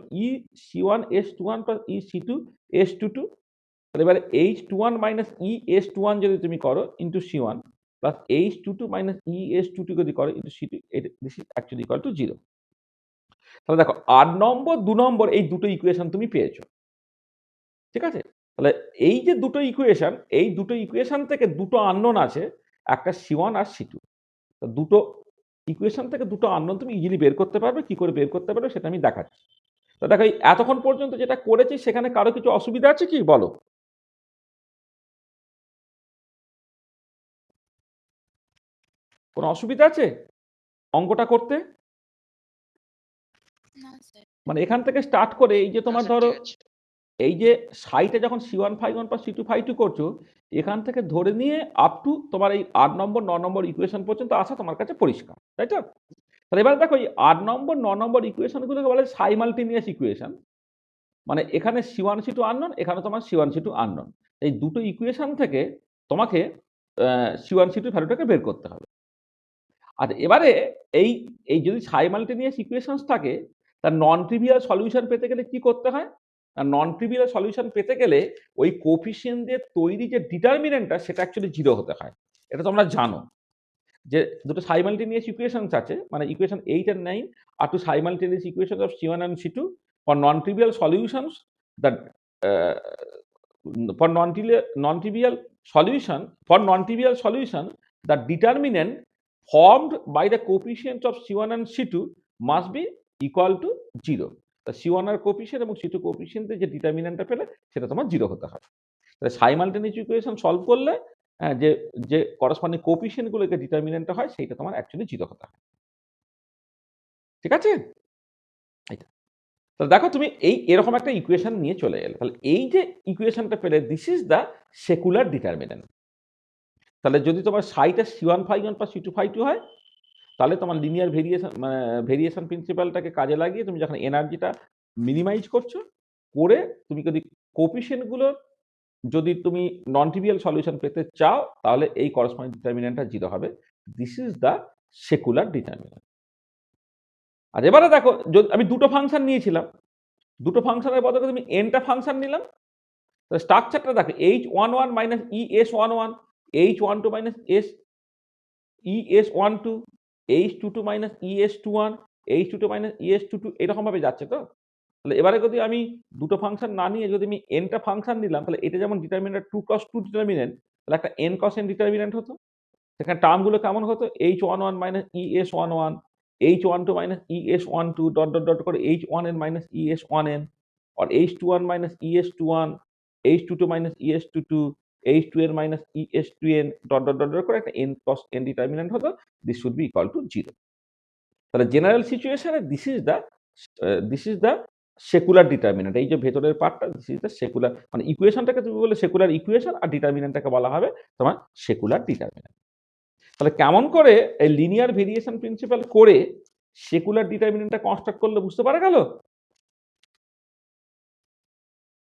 C1S21 plus C2S22। তাহলে এবারে H21 মাইনাস ES21 যদি তুমি করো into C1 plus H22 minus ES22 যদি করো into C2, this is actually equal to 0। তাহলে দেখো 8 নম্বর 2 নম্বর এই দুটো ইকুয়েশন তুমি পেয়েছো। ঠিক আছে? তাহলে এই যে দুটো ইকুয়েশন, এই দুটো ইকুয়েশন থেকে দুটো আননোন আছে, একটা C1 আর C2। তো দুটো ইকুয়েশন থেকে দুটো আননোন তুমি ইজিলি বের করতে পারবে। কি করে বের করতে পারবে সেটা আমি দেখাচ্ছি। তো দেখো এই এতক্ষণ পর্যন্ত যেটা করেছি সেখানে কারো কিছু অসুবিধা আছে কি বলো? কোনো অসুবিধা আছে অঙ্কটা করতে? না স্যার। মানে এখান থেকে স্টার্ট করে এই যে না তোমার স্যার, ধরো ঠিক আছে। এই যে সাইটে যখন C151 বা C252 করছো, এখান থেকে ধরে নিয়ে আপ টু তোমার এই 8 নম্বর 9 নম্বর ইকুয়েশন পর্যন্ত আসা তোমার কাছে পরিষ্কার, তাই তো? তাহলে এবার দেখো এই 8 নম্বর 9 নম্বর ইকুয়েশনগুলোকে বলে সাইমালটেনিয়াস ইকুয়েশন। মানে এখানে C1 C2 আননোন, এখানে তোমার C1 C2 আননোন। এই দুটো ইকুয়েশন থেকে তোমাকে C1 C2 ভ্যালুটাকে বের করতে হবে। আর এবারে এই এই যদি সাইমালটেনিয়াস ইকুয়েশনস থাকে, তার নন ট্রিভিয়াল সলিউশন পেতে গেলে কি করতে হয়? আর নন ট্রিভিয়াল সলিউশন পেতে গেলে ওই কোফিশিয়েন্ট দিয়ে তৈরি যে ডিটারমিনেন্টটা সেটা অ্যাকচুয়ালি 0 হতে হয়। এটা তোমরা জানো যে দুটো সাইমালটেনিয়াস ইকুয়েশনস আছে, মানে ইকুয়েশন 8 and 9 আর two simultaneous equations of C1 and C2 for non trivial solutions that for non-trivial solution, the determinant formed by the coefficients of C1 and C2 must be equal to 0. তা C1 এর coefficient এবং C2 কোএফিসিয়েন্টের যে ডিটারমিনেন্টটা পেলে সেটা তোমার 0 হতে হয়। তাহলে সাইমালটেনিয়াস ইকুয়েশন সলভ করলে যে যে করসপন্ডিং কোএফিসিয়েন্ট গুলোকে ডিটারমিনেন্টটা হয় সেইটা তোমার অ্যাকচুয়ালি 0 হতে হয়। ঠিক আছে? এইটা। তাহলে দেখো তুমি এরকম একটা ইকুয়েশন নিয়ে চলে এলে, তাহলে এই যে ইকুয়েশনটা পেলে this is the secular determinant. তাহলে যদি তোমার সাইটা C151 বা C252 হয়, তাহলে তোমার লিনিয়ার ভেরিয়েশন প্রিন্সিপালটাকে কাজে লাগিয়ে তুমি যখন এনার্জিটা মিনিমাইজ করছো করে তুমি যদি কোপিশিয়েন্টগুলোর যদি তুমি নন ট্রিভিয়াল সলিউশন পেতে চাও তাহলে এই করসপন্ডিং ডিটারমিনেন্টটা 0 হবে। This is the secular determinant. আর এবারে দেখো, যদি আমি দুটো ফাংশন নিয়েছিলাম, দুটো ফাংশনের বদলে তুমি এনটা ফাংশন নিলাম, তো স্ট্রাকচারটা দেখো h11 minus es11, h12 minus es12, h22 minus es21, h22 minus es22 এরকম ভাবে যাচ্ছে তো। তাহলে এবারে যদি আমি দুটো ফাংশন না নিয়ে যদি আমি এনটা ফাংশন নিলাম, তাহলে এটা যেমন ডিটারমিনেন্ট 2 ক্রস 2 ডিটারমিনেন্ট, তাহলে একটা n ক্রস n ডিটারমিনেন্ট হতো। সেখানে টার্মগুলো কেমন হতো, h11 minus es11, h12 minus es12 dot dot dot করে h1n minus es1n, or h21 minus es21, h22 minus es22, h2n minus es2n dot dot dot dot করে একটা n cos n determinant হতো। This should be equal to 0। তাহলে general সিচুয়েশনে this is the secular determinant. এই যে ভেতরের পার্টটা, this is the secular, মানে ইকুয়েশনটাকে তুমি বলে সেকুলার ইকুয়েশন, আর ডিটারমিনেন্টটাকে বলা হবে তোমার সেকুলার ডিটারমিনেন্ট। তাহলে কেমন করে এই লিনিয়ার ভেরিয়েশন প্রিন্সিপাল করে সেকুলার ডিটারমিনেন্টটা কনস্ট্রাক্ট করলে বুঝতে পারা গেল?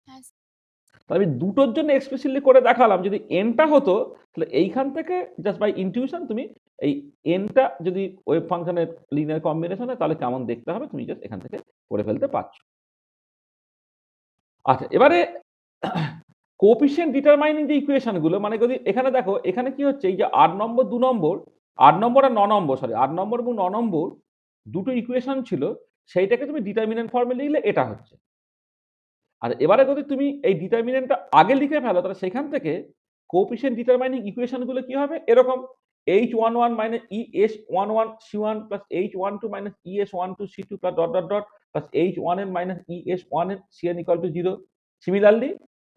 হ্যাঁ তাহলে আমি দুটোর জন্য এক্সপ্রেসিভলি করে দেখালাম। যদি এনটা হতো তাহলে এইখান থেকে জাস্ট বাই ইনটিউশন তুমি এই এনটা যদি ওয়েভ ফাংশনের লিনিয়ার কম্বিনেশন হয় তাহলে কেমন দেখতে হবে তুমি জাস্ট এখান থেকে করে ফেলতে পারছো। আচ্ছা, এবারে কোএফিশিয়েন্ট ডিটারমাইনিং যে ইকুয়েশনগুলো, মানে যদি এখানে দেখো, এখানে কি হচ্ছে, এই যে 8 নম্বর 2 নম্বর, 8 নম্বর আর 9 নম্বর, সরি 8 নম্বর এবং 9 নম্বর দুটো ইকুয়েশন ছিল, সেইটাকে তুমি ডিটারমিনেন্ট ফর্মে লিখলে এটা হচ্ছে। আর এবারে যদি তুমি এই ডিটারমিনেন্টটা আগে লিখে ফেলো, তাহলে সেখান থেকে কোএফিশিয়েন্ট ডিটারমাইনিং ইকুয়েশনগুলো কি হবে, এরকম h11 minus es11 c1 plus h12 minus es12 c2 plus dot dot dot plus h1n minus es1n cn equal to 0। Similarly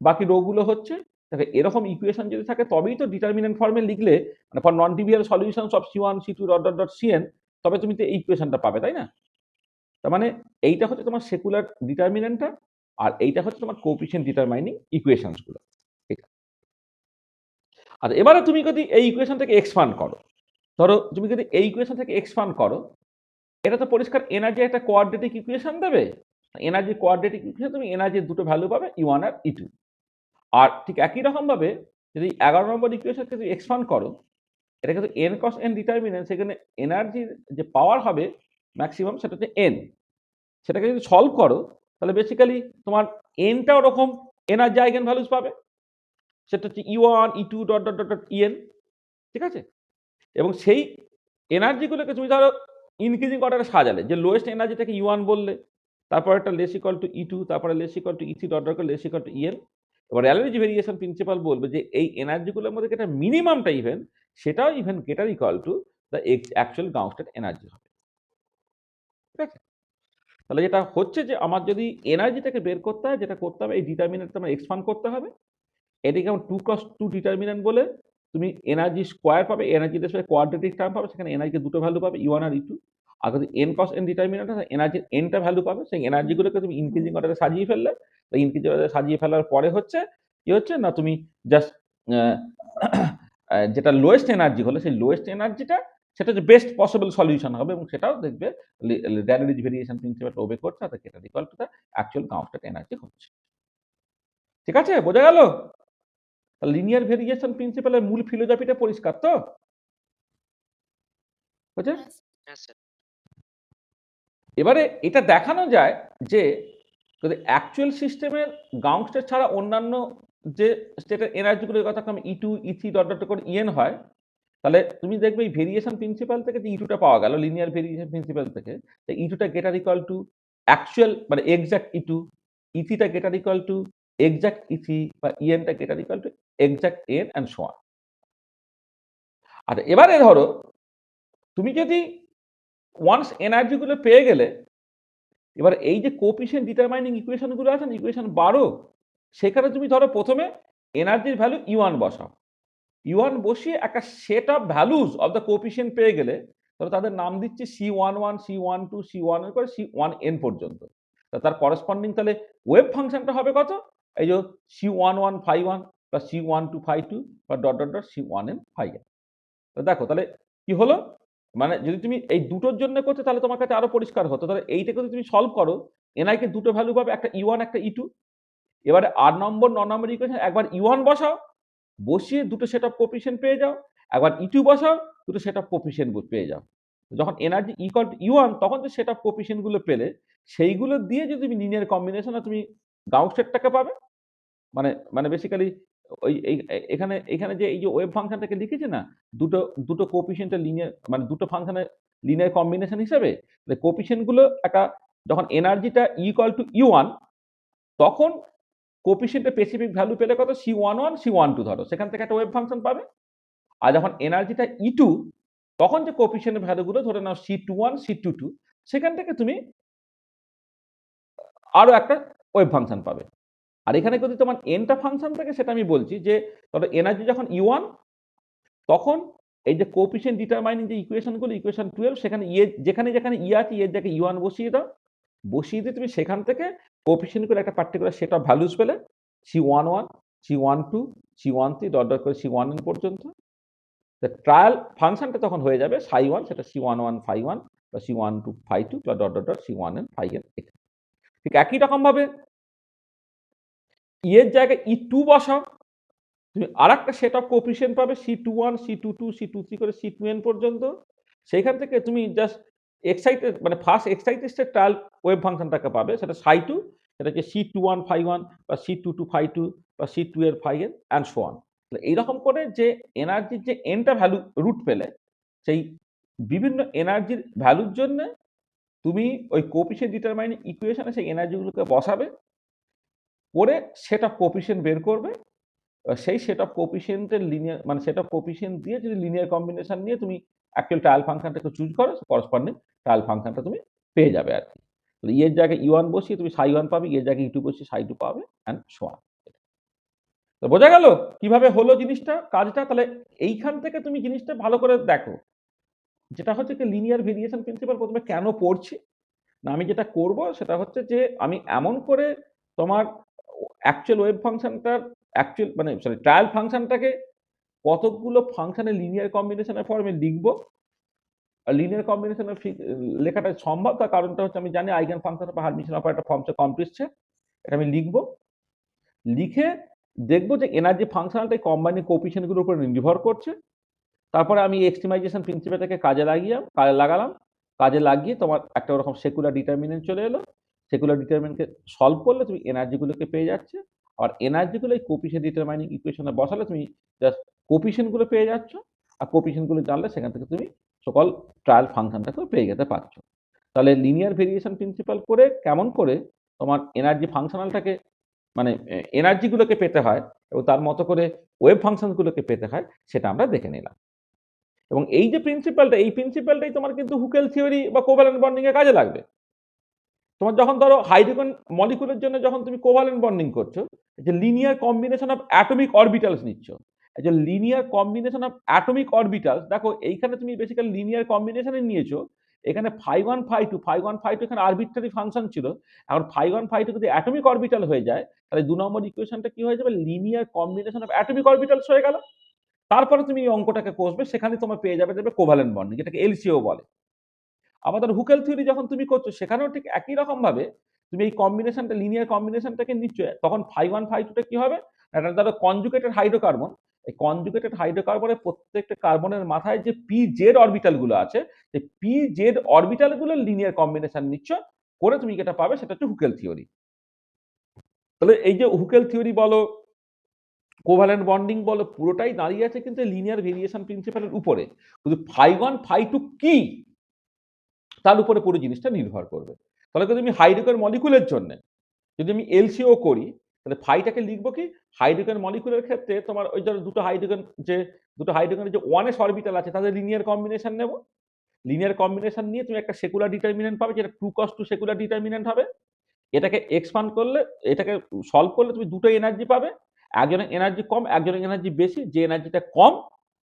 বাকি রোগুলো হচ্ছে, দেখো এরকম ইকুয়েশন যদি থাকে তবেই তো ডিটারমিনেন্ট ফর্মে লিখলে, মানে for non trivial solutions of c1 c2 dot dot dot cn, তবে তুমি তো এই ইকুয়েশনটা পাবে, তাই না? তার মানে এইটা হচ্ছে তোমার সেকুলার ডিটারমিনেন্টটা, আর এইটা হচ্ছে তোমার কোএফিশিয়েন্ট ডিটারমাইনিং ইকুয়েশনস গুলো। এটা আর এবারে তুমি যদি এই ইকুয়েশন থেকে এক্সপান্ড করো, ধরো তুমি যদি এই ইকুয়েশন থেকে এক্সপান্ড করো, এটা তো পরিষ্কার এনার্জি একটা কোয়াড্রেটিক ইকুয়েশন দেবে। এনার্জি কোয়াড্রেটিক ইকুয়েশন, তুমি এনার্জির দুটো ভ্যালু পাবে E1 আর E2। আর ঠিক একই রকম ভাবে যদি 11 নম্বর ইকুয়েশনকে তুমি এক্সপান্ড করো, এটা কিন্তু n cos n ডিটারমিনেন্ট, সেখানে এনার্জির যে পাওয়ার হবে ম্যাক্সিমাম সেটা হচ্ছে n। সেটাকে যদি সলভ করো তাহলে বেসিক্যালি তোমার এনটা ওরকম এনার্জি আইগেন ভ্যালুস পাবে, সেটা হচ্ছে E1 E2 dot dot dot dot En, ঠিক আছে? এবং সেই এনার্জিগুলোকে তুমি ধরো ইনক্রিজিং অর্ডারে সাজালে, যে লোয়েস্ট এনার্জিটাকে E1 বললে, তারপর একটা লেস ইকুয়াল টু E2, তারপরে less equal to E3 dot dot করে লেস ইকুয়াল টু En। এবার র্যালের ভেরিয়েশন প্রিন্সিপাল বলবে যে এই এনার্জিগুলোর মধ্যে যেটা মিনিমামটা ইভেন, সেটাও even greater equal to the actual ground state energy হবে, ঠিক আছে? তাহলে যেটা হচ্ছে যে আমার যদি এনার্জিটাকে বের করতে হয়, যেটা করতে হবে এই ডিটারমিনেন্টটা আমার এক্সপান্ড করতে হবে। এটিকে আমার 2 ক্রস 2 ডিটারমিনেন্ট বলে তুমি এনার্জি স্কোয়ার পাবে, এনার্জি কোয়াড্রেটিক টার্ম পাবে, সেখানে এনার্জি দুটো ভ্যালু পাবে E1 আর E2। আর যদি n cos n ডিটারমিনেন্ট হয়, এনার্জির nটা ভ্যালু পাবে, সেই এনার্জিগুলোকে তুমি ইনক্রিজিং অর্ডারে সাজিয়ে ফেললে। তো ইনক্রিজিং অর্ডারে সাজিয়ে ফেলার পরে হচ্ছে কি হচ্ছে না, তুমি জাস্ট যেটা লোয়েস্ট এনার্জি হলো সেই লোয়েস্ট এনার্জিটা, সেটা হচ্ছে বেস্ট পসিবল সলিউশন হবে, এবং সেটাও দেখবে র্যালের ভেরিয়েশন প্রিন্সিপালটা ওবে করছে, অর্থাৎ এটা equal to the actual constant energy হচ্ছে। ঠিক আছে, বোঝা গেল? লিনিয়ার ভেরিয়েশন প্রিন্সিপালের মূল ফিলোসফিটা পরিষ্কার তো? বুঝে? হ্যাঁ হ্যাঁ স্যার। এবারে এটা দেখানো যায় যে যদি অ্যাকচুয়াল সিস্টেমের গ্রাউন্ড স্টেট ছাড়া অন্যান্য যে স্টেটের এনার্জিগুলোর কথা আমি E2 E3 ডট ডট করে En হয়, তাহলে তুমি দেখবে এই ভেরিয়েশন প্রিন্সিপাল থেকে যে E2টা পাওয়া গেল লিনিয়ার ভেরিয়েশন প্রিন্সিপাল থেকে, তো E2টা গ্রেটার ইকুয়াল টু অ্যাকচুয়াল মানে এক্সাক্ট E2, E3টা greater equal to exact E3, বা Enটা greater equal to exact En and so on. আচ্ছা, এবারে ধরো তুমি যদি ওয়ান্স এনার্জিগুলো পেয়ে গেলে, এবার এই যে কোএফিশিয়েন্ট ডিটারমাইনিং ইকুয়েশনগুলো আছে না, ইকুয়েশন 12, সেখানে তুমি ধরো প্রথমে এনার্জির ভ্যালু E1 বসাও। E1 বসিয়ে একটা set of values of the coefficient পেয়ে গেলে, তাহলে তাদের নাম দিচ্ছি C11 C12 C1 করে C1n পর্যন্ত। তার করসপন্ডিং তাহলে ওয়েভ ফাংশনটা হবে কত, এই যে C11 phi1 plus C12 phi2 বা dot dot dot C1n phi n। তো দেখো তাহলে কি হলো, মানে যদি তুমি এই দুটোর জন্য করছো তাহলে তোমার কাছে আরো পরিষ্কার হতো। তাহলে এইটাকে যদি তুমি সলভ করো, এনআই কে দুটো ভ্যালু পাবে, একটা E1 একটা E2। এবারে 8 নম্বর 9 নম্বর ইকুয়েশন একবার E1 বসাও, বসিয়ে দুটো সেট অফ কোএফিসিয়েন্ট পেয়ে যাও। একবার E2 বসাও, দুটো সেট অফ কোএফিসিয়েন্ট পেয়ে যাও। যখন এনার্জি ইকুয়াল টু E1 তখন যে সেট অফ কোএফিসিয়েন্ট গুলো পেলে সেইগুলো দিয়ে যদি তুমি লিনিয়ার কম্বিনেশনে তুমি গাউস সেটটাকে পাবে। মানে মানে বেসিক্যালি ওই এখানে এখানে যে এই যে ওয়েভ ফাংশনটাকে লিখেছে না, দুটো দুটো কোএফিসিয়েন্টের লিনিয়ার মানে দুটো ফাংশনের লিনিয়ার কম্বিনেশন হিসেবে কোএফিসিয়েন্ট গুলো একটা যখন এনার্জিটা ইকুয়াল টু E1 তখন কোএফিসিয়েন্টের স্পেসিফিক ভ্যালু পেলে কত C11 C12 ধরো, সেখান থেকে একটা ওয়েভ ফাংশন পাবে। আর যখন এনার্জিটা E2 তখন যে কোএফিসিয়েন্টের ভ্যালুগুলো ধরে নাও C21 C22, সেখান থেকে তুমি আরো একটা ওয়েভ ফাংশন পাবে। আর এখানে যদি তোমার এনটা ফাংশন থাকে সেটা আমি বলছি যে ধরো এনার্জি যখন E1 তখন এই যে কোএফিসিয়েন্ট ডিটারমাইনিং যে ইকুয়েশনগুলো ইকুয়েশন 12 সেখানে যেখানে যেখানে আছে এর জায়গায় E1 বসিয়ে দাও, বসিয়ে দিয়ে তুমি সেখান থেকে কোএফিসিয়েন্টগুলো একটা পার্টিকুলার সেট অফ ভ্যালুস পেলে C11 C12 C13 dot dot করে C1n পর্যন্ত। ট্রায়াল ফাংশনটা তখন হয়ে যাবে psi1 সেটা C11 phi1 বা C12 phi2 বা dot dot dot C1n phi n। ঠিক একই রকম ভাবে এর জায়গায় E2 বসাও, তুমি আরেকটা সেট অফ কোএফিসিয়েন্ট পাবে C21 C22 C23 করে C2n পর্যন্ত। সেইখান থেকে তুমি জাস্ট এক্সাইটেড মানে ফার্স্ট এক্সাইটেড ট্রায়াল ওয়েভ ফাংশনটাকে পাবে, সেটা psi2 সেটা হচ্ছে C21 phi1 বা C22 phi2 বা C2 এর phi n and so on. এইরকম করে যে এনার্জির যে এনটা ভ্যালু রুট পেলে সেই বিভিন্ন এনার্জির ভ্যালুর জন্য তুমি ওই কোএফিসিয়েন্ট ডিটারমাইনিং ইকুয়েশনে সেই এনার্জিগুলোকে বসাবে, করে সেট অফ কোএফিসিয়েন্ট বের করবে। সেই সেট অফ কোএফিসিয়েন্টের লিনিয়ার মানে সেট অফ কোএফিসিয়েন্ট দিয়ে যদি লিনিয়ার কম্বিনেশন নিয়ে তুমি অ্যাকচুয়াল ট্রায়াল ফাংশনটাকে চুজ করো, করসপন্ডিং ট্রায়াল ফাংশনটা তুমি পেয়ে যাবে আর কি। এর জায়গায় E1 বসিয়ে তুমি psi1 পাবে, এর জায়গায় E2 বসিয়ে psi2 পাবে অ্যান্ড সো অন। তো বোঝা গেল কিভাবে হলো জিনিসটা কাজটা? তাহলে এইখান থেকে তুমি জিনিসটা ভালো করে দেখো, যেটা হচ্ছে কি লিনিয়ার ভেরিয়েশন প্রিন্সিপাল প্রথমে কেন পড়ছি না, আমি যেটা করব সেটা হচ্ছে যে আমি এমন করে তোমার অ্যাকচুয়াল ওয়েভ ফাংশনটার অ্যাকচুয়াল মানে সরি ট্রায়াল ফাংশনটাকে কতগুলো ফাংশনের লিনিয়ার কম্বিনেশনের ফর্মে লিখবো। আর লিনিয়ার কম্বিনেশনের লেখাটা সম্ভব, তার কারণটা হচ্ছে আমি জানি আইগেন ফাংশন বা হার্মিশন অপারেটর ফর্মসে কমপ্লিটছে, এটা আমি লিখবো। লিখে দেখবো যে এনার্জি ফাংশনালটা কম্বাইনিং কোএফিসিয়েন্টগুলোর উপর নির্ভর করছে। তারপরে আমি এক্সট্রিমাইজেশন প্রিন্সিপালটাকে কাজে লাগালাম, কাজে লাগিয়ে তোমার একটা ওরকম সেকুলার ডিটারমিনেন্ট চলে এলো। সেকুলার ডিটারমিনেন্টকে সলভ করলে তুমি এনার্জিগুলোকে পেয়ে যাচ্ছে। আর এনার্জিগুলো এই কোএফিসিয়েন্ট ডিটারমাইনিং ইকুয়েশনে বসালে তুমি জাস্ট কোএফিসিয়েন্টগুলো পেয়ে যাচ্ছ। আর কোএফিসিয়েন্টগুলো জানলে সেখান থেকে তুমি সকল ট্রায়াল ফাংশনটাকেও পেয়ে যেতে পারছো। তাহলে লিনিয়ার ভেরিয়েশন প্রিন্সিপাল করে কেমন করে তোমার এনার্জি ফাংশনালটাকে মানে এনার্জিগুলোকে পেতে হয় এবং তার মতো করে ওয়েভ ফাংশনগুলোকে পেতে হয় সেটা আমরা দেখে নিলাম। এবং এই যে প্রিন্সিপালটা এই প্রিন্সিপালটাই তোমার কিন্তু হুকেল থিওরি বা কোভালেন্ট বন্ডিং এ কাজে লাগবে। তোমার যখন ধরো হাইড্রোজেন মলিকুলের জন্য যখন তুমি কোভালেন্ট বন্ডিং করছো, যে linear combination of atomic orbitals নিচ্ছ, এই যে linear combination of atomic orbitals, দেখো এইখানে তুমি বেসিক্যালি লিনিয়ার কম্বিনেশনে নিয়েছো। এখানে phi1 phi2 এখানে আরবিট্রারি ফাংশন ছিল। এখন phi1 phi2 যদি অ্যাটমিক অরবিটাল হয়ে যায় তাহলে 2 নম্বর ইকুয়েশনটা কি হয়ে যাবে, linear combination of atomic orbitals হয়ে গেল। তারপরে তুমি এই অঙ্কটাকে কষবে, সেখানে তোমার পেয়ে যাবে কোভালেন্ট বন্ডিং, যেটাকে এলসিও বলে। আমাদের হুকেল থিওরি যখন তুমি করছো সেখানেও ঠিক একই রকম ভাবে তুমি এই কম্বিনেশনটা লিনিয়ার কম্বিনেশনটাকে নিচ্ছ, তখন phi1 phi2টা কি হবে, এটা ধরো কনজুগেটেড হাইড্রোকার্বন। এই কনজুগেটেড হাইড্রোকার্বনের প্রত্যেকটা কার্বনের মাথায় যে পি জেড অরবিটাল গুলো আছে, সেই পি জেড অরবিটাল গুলো লিনিয়ার কম্বিনেশন নিচ্ছ, করে তুমি যেটা পাবে সেটা হচ্ছে হুকেল থিওরি। তাহলে এই যে হুকেল থিওরি বলো কোভালেন্ট বন্ডিং বলো, পুরোটাই দাঁড়িয়ে আছে কিন্তু লিনিয়ার ভেরিয়েশন প্রিন্সিপালের উপরে। শুধু phi1 phi2 কি তার উপরে পুরো জিনিসটা নির্ভর করবে। তাহলে যদি আমি হাইড্রোজেন মলিকুলের জন্য যদি আমি এলসিও করি, তাহলে ফাইটাকে লিখবো কি, হাইড্রোজেন মলিকুলের ক্ষেত্রে তোমার ওই ধরো দুটো হাইড্রোজেনের যে 1s অরবিটাল আছে তাদের লিনিয়ার কম্বিনেশন নেব। লিনিয়ার কম্বিনেশন নিয়ে তুমি একটা সেকুলার ডিটারমিনেন্ট পাবে, যেটা 2cos2 সেকুলার ডিটারমিনেন্ট হবে। এটাকে এক্সপান্ড করলে, এটাকে সলভ করলে তুমি দুটো এনার্জি পাবে। একজনের এনার্জি কম, একজনের এনার্জি বেশি। যে এনার্জিটা কম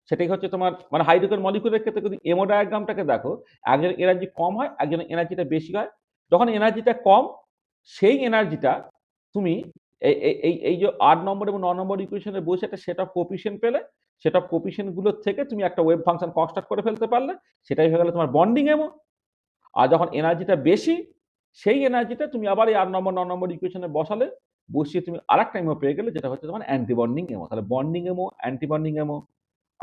সেটাই হচ্ছে তোমার মানে হাইড্রোজেন মলিকুলের ক্ষেত্রে যদি এমো ডায়াগ্রামটাকে দেখো, একজনের এনার্জি কম হয়, একজনের এনার্জিটা বেশি হয়। যখন এনার্জিটা কম, সেই এনার্জিটা তুমি এই যে 8 নম্বর এবং 9 নম্বর ইকুয়েশনে বসে একটা সেট অফ কোএফিসিয়েন্ট পেলে, সেট অফ কোফিশিয়েন্ট গুলোর থেকে তুমি একটা ওয়েভ ফাংশন কনস্ট্রাক্ট করে ফেলতে পারলে, সেটাই হয়ে গেল তোমার বন্ডিং এমো। আর যখন এনার্জিটা বেশি, সেই এনার্জিটা তুমি আবার এই 8 নম্বর 9 নম্বর ইকুয়েশনে বসালে, বসিয়ে তুমি আরেকটা এমো পেয়ে গেলে, যেটা হচ্ছে তোমার অ্যান্টি বন্ডিং এমো। তাহলে বন্ডিং এমো, অ্যান্টি বন্ডিং এমো।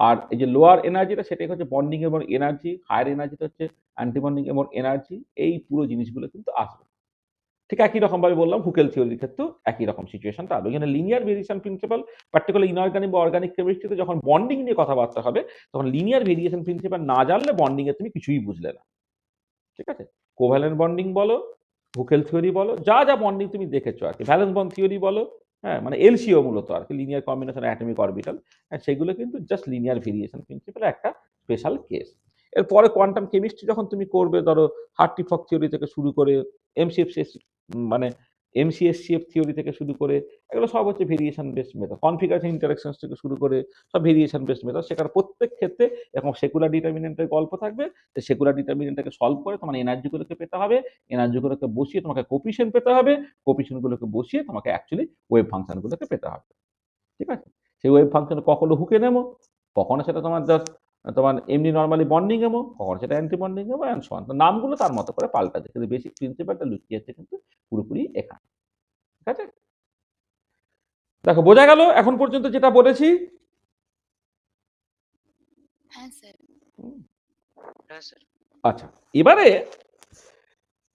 আর এই যে লোয়ার এনার্জিটা, সেটাই হচ্ছে বন্ডিং এমোর এনার্জি, হায়ার এনার্জিটা হচ্ছে অ্যান্টি বন্ডিং এমোর এনার্জি। এই পুরো জিনিসগুলো কিন্তু আসবে। ঠিক একই রকম ভাবে বললাম হুকেল থিওরির ক্ষেত্রেও একই রকম সিচুয়েশনটা আসবে। এখানে linear variation principal, particular inorganic বা অর্গানিক কেমিস্ট্রিতে যখন বন্ডিং নিয়ে কথাবার্তা হবে, তখন লিনিয়ার ভেরিয়েশন প্রিন্সিপাল না জানলে বন্ডিং এ তুমি কিছুই বুঝলে না। ঠিক আছে? কোভ্যালেন্ট বন্ডিং বলো, হুকেল থিওরি বলো, যা যা বন্ডিং তুমি দেখেছো আর কি, ভ্যালেন্স বন্ড থিওরি বলো, হ্যাঁ, মানে এলসিও মূলত আর কি, লিনিয়ার কম্বিনেশন অ্যাটমিক অরবিটাল, হ্যাঁ, সেগুলো কিন্তু জাস্ট লিনিয়ার ভেরিয়েশন প্রিন্সিপাল একটা স্পেশাল কেস। এরপরে কোয়ান্টাম কেমিস্ট্রি যখন তুমি করবে, ধরো হার্ট্রি-ফক থিওরি থেকে শুরু করে এমসিএফ মানে এমসিএসসিএফ থিওরি থেকে শুরু করে, এগুলো সব হচ্ছে ভেরিয়েশন বেসড মেথড। কনফিগারেশন ইন্টারেকশনস থেকে শুরু করে সব ভেরিয়েশন বেসড মেথড। সেখানে প্রত্যেক ক্ষেত্রে এরকম সেকুলার ডিটারমিনেন্টের গল্প থাকবে। সেকুলার ডিটারমিনেন্টটাকে সলভ করে তোমার এনার্জিগুলোকে পেতে হবে, এনার্জিগুলোকে বসিয়ে তোমাকে কোফিশিয়েন্ট পেতে হবে, কোফিশিয়েন্টগুলোকে বসিয়ে তোমাকে অ্যাকচুয়ালি ওয়েভ ফাংশনগুলোকে পেতে হবে। ঠিক আছে? সেই ওয়েভ ফাংশন কখনো হুকে নেমো, কখনো সেটা তোমার জাস্ট তোমার এমনি নরমালি বন্ডিং এমো, কখনো সেটা anti bonding Emo and so on. তো নামগুলো তার মতো করে পাল্টাচ্ছে, কিন্তু বেসিক প্রিন্সিপালটা লুকিয়ে আছে কিন্তু পুরোপুরি এখানে। ঠিক আছে? দেখো বোঝা গেল এখন পর্যন্ত যেটা বলেছি? হ্যাঁ স্যার। হ্যাঁ স্যার। আচ্ছা, এবারে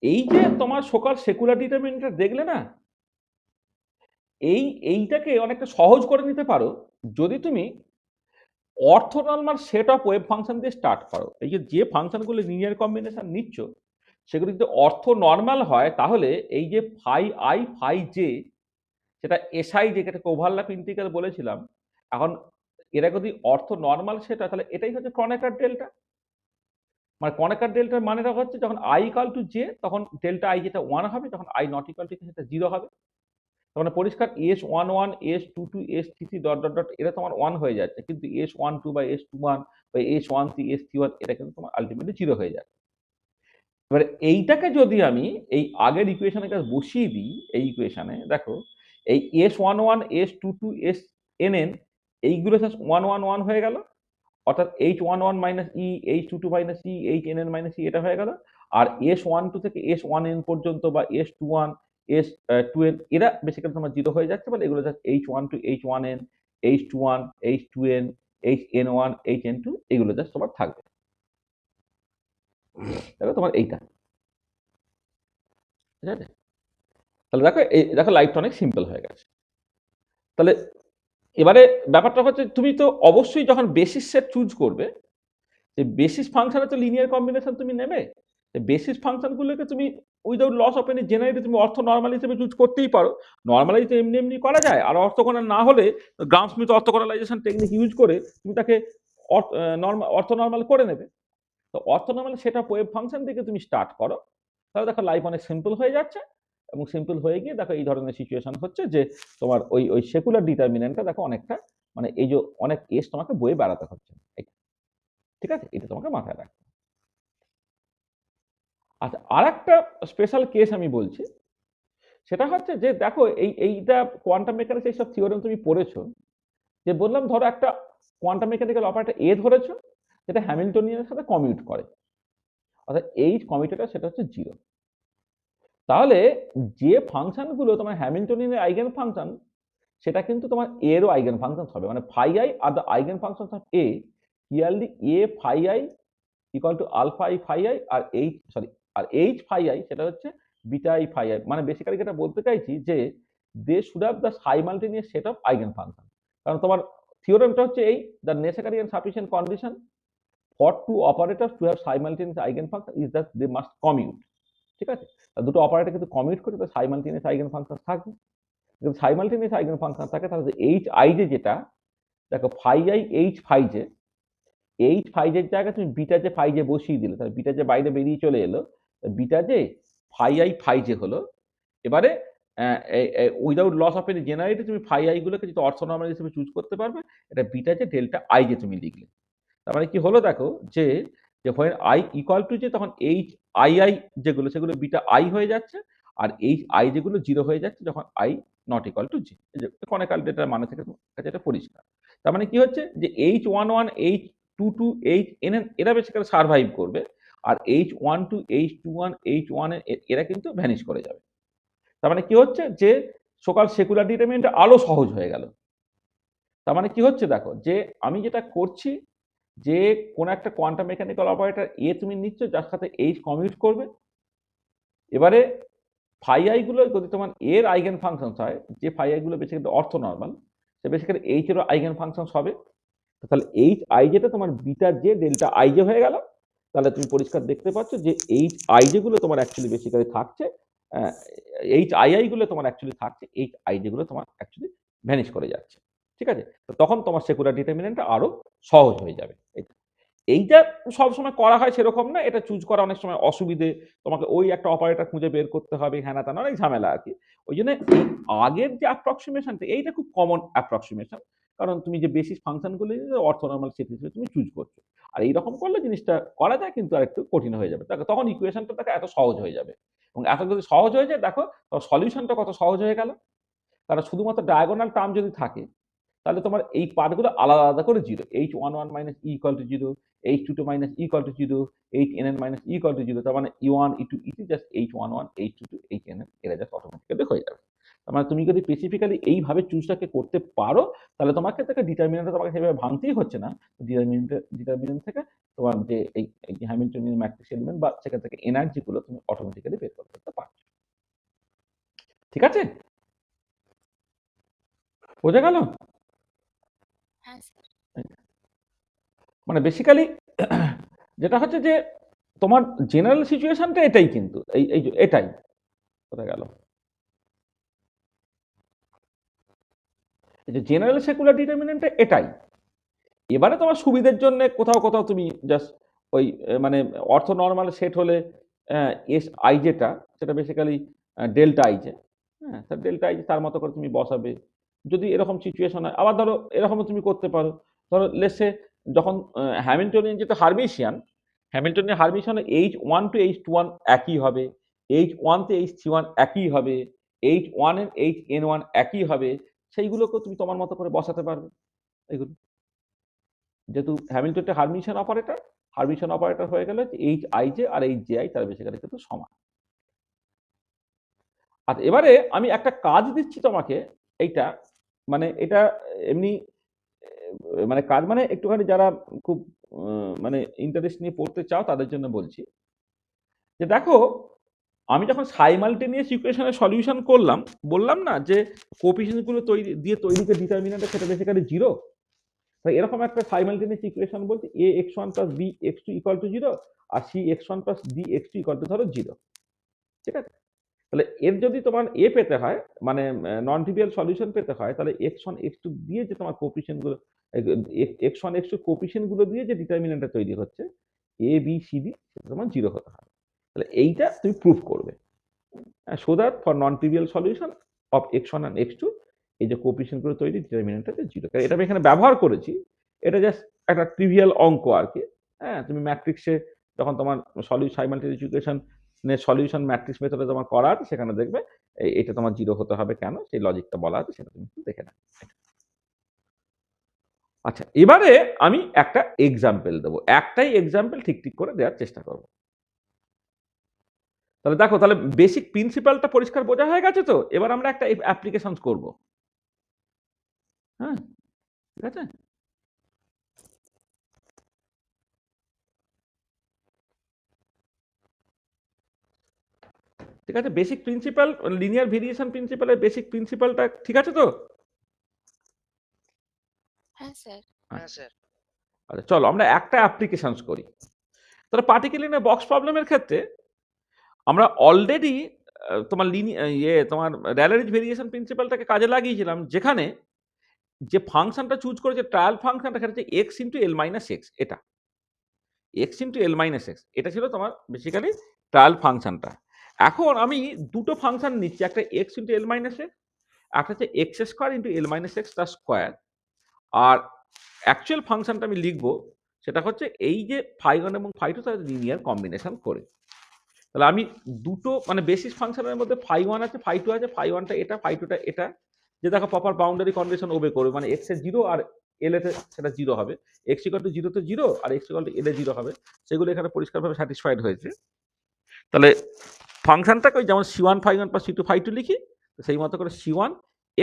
এই যে তোমার সকাল সেকুলার ডিটারমিনেন্টটা দেখলে না, এইটাকে অনেকটা সহজ করে নিতে পারো যদি তুমি অর্থোনর্মাল সেট অফ ওয়েভ ফাংশন দিয়ে স্টার্ট করো। এই যে ফাংশনগুলো লিনিয়ার কম্বিনেশন নিচ্ছ, সেগুলো যদি অর্থ নর্মাল হয়, তাহলে এই যে ফাই আই ফাই জে, সেটা এসআই যেটাকে ওভারল্যাপ ইন্টিগ্রাল বলেছিলাম, এখন এরা যদি অর্থ নর্মাল সেট হয়, তাহলে এটাই হচ্ছে ক্রনেকার ডেল্টা। মানে ক্রনেকার ডেল্টার মানেটা হচ্ছে যখন আই ইকাল টু জে, তখন ডেল্টা আই যেটা 1 হবে, যখন আই নট ইকাল টু সেটা 0 হবে। তার মানে পরিষ্কার S11 S22 S33 dot dot dot এরা তোমার 1 হয়ে যাচ্ছে, কিন্তু S12 বা S21 বা S13 S31 এটা কিন্তু তোমার আলটিমেটলি 0 হয়ে যাচ্ছে। এবারে এইটাকে যদি আমি এই আগের ইকুয়েশনে কাছে বসিয়ে দিই, এই ইকুয়েশনে দেখো এই S11 S22 SNN এইগুলো জাস্ট 1 1 1 হয়ে গেল, অর্থাৎ H11 minus E, H22 minus E, HNN minus E, এটা হয়ে গেল। আর S12 থেকে S1N পর্যন্ত বা S21 S2N এরা বেসিক্যালি তোমার 0 হয়ে যাচ্ছে, বলে এগুলো just H12 H1N H21 H2N HN1 HN2 এগুলো জাস্ট তোমার থাকবে। দেখো তোমার এইটা, ঠিক আছে? তাহলে দেখো দেখো লাইফটা অনেক সিম্পল হয়ে গেছে। তাহলে এবারে ব্যাপারটা হচ্ছে, তুমি তো অবশ্যই যখন বেসিস সেট চুজ করবে, যে বেসিস ফাংশনে তো লিনিয়ার কম্বিনেশন তুমি নেবে। বেসিস ফাংশনগুলোকে তুমি without loss of any generally তুমি অর্থ নর্মাল হিসেবে চুজ করতেই পারো। নর্মালি তো এমনি এমনি করা যায়, আর অর্থগণাল না হলে গ্রাম স্মিথ অর্থগণালাইজেশন টেকনিক ইউজ করে তুমি তাকে অর্থ নর্মাল করে নেবে। তো অর্থ নর্মাল সেটা ওয়েভ ফাংশন থেকে তুমি স্টার্ট করো, তাহলে দেখো লাইফ অনেক সিম্পল হয়ে যাচ্ছে। এবং সিম্পল হয়ে গিয়ে দেখো এই ধরনের সিচুয়েশন হচ্ছে যে তোমার ওই সেকুলার ডিটারমিনেন্টটা দেখো অনেকটা, মানে এই যে অনেক কেস তোমাকে বয়ে বেড়াতে হচ্ছে। ঠিক আছে? এটা তোমাকে মাথায় রাখতে। আচ্ছা, আরেকটা স্পেশাল কেস আমি বলছি, সেটা হচ্ছে যে দেখো এইটা কোয়ান্টাম মেকানিক্স এইসব থিওরেম তুমি পড়েছো, যে বললাম ধরো একটা কোয়ান্টাম মেকানিক্যাল অপারেটর এ ধরেছো, যেটা হ্যামিল্টনিয়ানের সাথে কমিউট করে, অর্থাৎ এই কমিউটেটর সেটা হচ্ছে 0। তাহলে যে ফাংশনগুলো তোমার হ্যামিল্টনিয়ানের আইগেন ফাংশন, সেটা কিন্তু তোমার এরও আইগেন ফাংশন হবে, মানে phi I are the eigenfunction of A, clearly A phi I equal to alpha I phi I, আর এইচ ফাই আই সেটা হচ্ছে বিটা আই ফাই আই। মানে বেসিক্যালি যেটা বলতে চাইছি যে they should have the simultaneous set of eigenfunction. কারণ তোমার থিওরেমটা হচ্ছে এই, the necessary and sufficient condition for two operators to have simultaneous eigenfunction is that they must commute. ঠিক আছে? দুটো অপারেটর কিন্তু কমিউট করে তো সাইমালটেনিয়াস আইগেন ফাংশন থাকবে। যদি সাইমালটেনিয়াস আইগেন ফাংশন থাকে, তাহলে এইচ আই জে যেটা, দেখো phi I H phi J, H phi জের জায়গায় তুমি বিটা জে ফাই জে বসিয়ে দিলে, তাহলে বিটা জে বাইরে বেরিয়ে চলে এলো, beta J phi I phi J হলো। এবারে without loss of any generally তুমি ফাই আই গুলোকে যদি অর্থোনর্মাল হিসেবে চুজ করতে পারবে, এটা beta J delta I J তুমি লিখলে। তার মানে কি হলো দেখো, যে when আই ইকুয়াল টু যে, তখন এইচ আই আই যেগুলো সেগুলো বিটা আই হয়ে যাচ্ছে, আর এইচ আই যেগুলো 0 হয়ে যাচ্ছে যখন আই নট ইকুয়াল টু জি। এই যে কনিক্যাল ডেটার মানে থেকে তোমার কাছে এটা পরিষ্কার। তার মানে কি হচ্ছে যে H11 H22 HNN এরা বেসিক্যালি সারভাইভ করবে, আর H12 H21 H1 এরা কিন্তু ভ্যানিশ করে যাবে। তার মানে কি হচ্ছে যে সোকাল সেকুলার ডিটারমিনেন্ট আরো সহজ হয়ে গেল। তার মানে কি হচ্ছে দেখো, যে আমি যেটা করছি যে কোন একটা কোয়ান্টাম মেকানিক্যাল অপারেটর এ তুমি নিচ্ছ যার সাথে এইচ কমিউট করবে। এবারে ফাই আই গুলো যদি তোমার এর আইগেন ফাংশনস হয়, যে ফাই আই গুলো বেসিক্যালি অর্থ নর্মাল, সে বেসিক্যালি এইচ এরও আইগেন ফাংশনস হবে। তাহলে এইচ আই জেটা তোমার beta J delta I J হয়ে গেল। তাহলে তুমি পরিষ্কার দেখতে পাচ্ছ যে এইচ আই জে গুলো তোমার অ্যাকচুয়ালি বেসিক্যালি থাকছে, এইচ আই আই গুলো তোমার অ্যাকচুয়ালি থাকছে, এইচ আই জে গুলো তোমার অ্যাকচুয়ালি ভ্যানিশ করে যাচ্ছে। ঠিক আছে, তো তখন তোমার সেকুলার ডিটারমিনেন্টটা আরো সহজ হয়ে যাবে। এইটা সবসময় করা হয় সেরকম না, এটা চুজ করা অনেক সময় অসুবিধে, তোমাকে ওই একটা অপারেটর খুঁজে বের করতে হবে, হ্যানা ত্যানা অনেক ঝামেলা আর কি। ওই জন্য এই আগের যে অ্যাপ্রক্সিমেশনটা, এইটা খুব কমন অ্যাপ্রক্সিমেশন, কারণ তুমি যে বেসিস ফাংশনগুলো অর্থনর্মাল সেট হিসেবে তুমি চুজ করছো। আর এইরকম করলে জিনিসটা করা যায়, কিন্তু আর একটু কঠিন হয়ে যাবে। তখন ইকুয়েশনটা দেখো এত সহজ হয়ে যাবে, এবং এত যদি সহজ হয়ে যায় দেখো সলিউশনটা কত সহজ হয়ে গেল। কারণ শুধুমাত্র ডায়াগোনাল টার্ম যদি থাকে, তাহলে তোমার এই পার্টগুলো আলাদা আলাদা করে zero, H11 minus E equal to zero, H22 minus E equal to zero, HNN minus E equal to zero. তার মানে E1 E2 E3 just H11 H22 HNN এরা জাস্ট অটোমেটিক্যালি হয়ে যাবে। তার মানে তুমি যদি স্পেসিফিক্যালি এইভাবে চুজটাকে করতে পারো, তাহলে তোমাকে থেকে ডিটারমিনেন্টটা তোমাকে সেভাবে ভাঙতেই হচ্ছে না। ডিটারমিনেন্ট থেকে তোমার যে এই যে হ্যামিল্টনিয়ান ম্যাট্রিক্স এলিমেন্ট বা সেখান থেকে এনার্জি গুলো তুমি অটোমেটিক্যালি বের করতে পারছো। ঠিক আছে, বোঝা গেল? হ্যাঁ স্যার। মানে বেসিক্যালি যেটা হচ্ছে যে তোমার জেনারেল সিচুয়েশনটা এটাই, কিন্তু এই যে এটাই কোথায় গেল, এই যে জেনারেল সেকুলার ডিটারমিনেন্টটা এটাই। এবারে তোমার সুবিধের জন্য কোথাও কোথাও তুমি জাস্ট ওই মানে অর্থ নর্মাল সেট হলে এস আই যেটা, সেটা বেসিক্যালি ডেল্টা আই যে, হ্যাঁ ডেল্টা আই তার মতো করে তুমি বসাবে। যদি এরকম সিচুয়েশন হয়, আবার ধরো এরকমও তুমি করতে পারো, ধরো লেসে যখন হ্যামিল্টনিয়ান যেটা Hermitian, Hamiltonian Hermitian H1 two H21 একই হবে, H1 তে H31 একই হবে, H1 এর HN1 একই হবে, সেইগুলোকেও তুমি তোমার মতো করে বসাতে পারবে। এগুলো যেহেতু হ্যামিল্টনটা হারমিশন অপারেটর হয়ে গেলে এইচ আই জে আর এইচ জে আই তার বেসিক্যালি কিন্তু সমান। আচ্ছা, এবারে আমি একটা কাজ দিচ্ছি তোমাকে, এইটা মানে এটা এমনি মানে কাজ মানে একটুখানি যারা খুব মানে ইন্টারেস্ট নিয়ে পড়তে চাও তাদের জন্য বলছি, যে দেখো আমি যখন সাইমালটেনিয়াস ইকুয়েশনের সলিউশন করলাম, বললাম না যে কোএফিসিয়েন্টগুলো তৈরি দিয়ে তৈরি যে ডিটারমিনেন্ট সেটা বেসিক্যালি জিরো। তাই এরকম একটা সাইমালটেনিয়াস ইকুয়েশন বলছে a x1 plus b x2 equal to 0 আর c x1 plus d x2 equal to ধরো 0। ঠিক আছে, তাহলে এর যদি তোমার এ পেতে হয়, মানে নন ট্রিভিয়াল সলিউশন পেতে হয়, তাহলে x1 x2 দিয়ে যে তোমার কোএফিসিয়েন্ট গুলো, x1 x2 কোএফিসিয়েন্ট গুলো দিয়ে যে ডিটারমিনেন্টটা তৈরি হচ্ছে a b c d, সেটা তোমার 0 হতে হবে। তাহলে এইটা তুমি প্রুফ করবে, so that for non trivial solution of x1 and x2 এই যে কোএফিসিয়েন্ট গুলো তৈরি ডিটারমিনেন্টটা 0। এটা আমি এখানে ব্যবহার করেছি, এটা জাস্ট একটা ট্রিভিয়াল অঙ্ক আর কি। হ্যাঁ, তুমি ম্যাট্রিক্সে যখন তোমার সাইমালটেনিয়াস ইকুয়েশন সলিউশন ম্যাট্রিক্স মেথডে তোমার করা আছে, সেখানে দেখবে এটা তোমার 0 হতে হবে কেন, সেই লজিকটা বলা আছে, সেটা তুমি একটু দেখে নাও। আচ্ছা, এবারে আমি একটা এক্সাম্পল দেবো, একটাই এক্সাম্পল ঠিক ঠিক করে দেওয়ার চেষ্টা করব। তাহলে দেখো, তাহলে বেসিক প্রিন্সিপালটা পরিষ্কার বোঝা হয়ে গেছে তো। এবার আমরা একটা অ্যাপ্লিকেশন করব। হ্যাঁ, ঠিক আছে। ঠিক আছে, বেসিক প্রিন্সিপাল লিনিয়ার ভেরিয়েশন প্রিন্সিপালের বেসিক প্রিন্সিপালটা ঠিক আছে তো? হ্যাঁ স্যার। হ্যাঁ স্যার। আচ্ছা চলো আমরা একটা অ্যাপ্লিকেশনস করি। তাহলে পার্টিকুলারলি বক্স প্রবলেমের ক্ষেত্রে আমরা অলরেডি তোমার তোমার র্যালেরিজ ভেরিয়েশন প্রিন্সিপালটাকে কাজে লাগিয়েছিলাম, যেখানে যে ফাংশনটা চুজ করেছে ট্রায়াল ফাংশনটা, সেটা হচ্ছে x into L minus x. এটা x into L minus x, এটা ছিল তোমার বেসিক্যালি ট্রায়াল ফাংশনটা। এখন আমি দুটো ফাংশন নিচ্ছি, একটা x into L minus x, একটা হচ্ছে X square into L minus X তার স্কোয়ার। আর অ্যাকচুয়াল ফাংশনটা আমি লিখবো, সেটা হচ্ছে এই যে φ1 এবং φ2 তাদের লিনিয়ার কম্বিনেশন করে। তাহলে আমি দুটো মানে বেসিস ফাংশনের মধ্যে ফাই ওয়ান আছে, ফাই টু আছে, ফাই ওয়ানটা এটা, ফাই টুটা এটা, যে দেখো প্রপার বাউন্ডারি কন্ডিশন ওবে করবে, মানে এক্স এর জিরো আর এল এতে সেটা জিরো হবে, এক্স ইকুয়াল টু জিরো তে জিরো আর এক্স ইকুয়াল টু এল এ জিরো হবে, সেগুলো এখানে পরিষ্কারভাবে স্যাটিসফাইড হয়েছে। তাহলে ফাংশনটাকে ওই যেমন C one phi one plus C two phi two লিখি, তো সেই মতো করে C one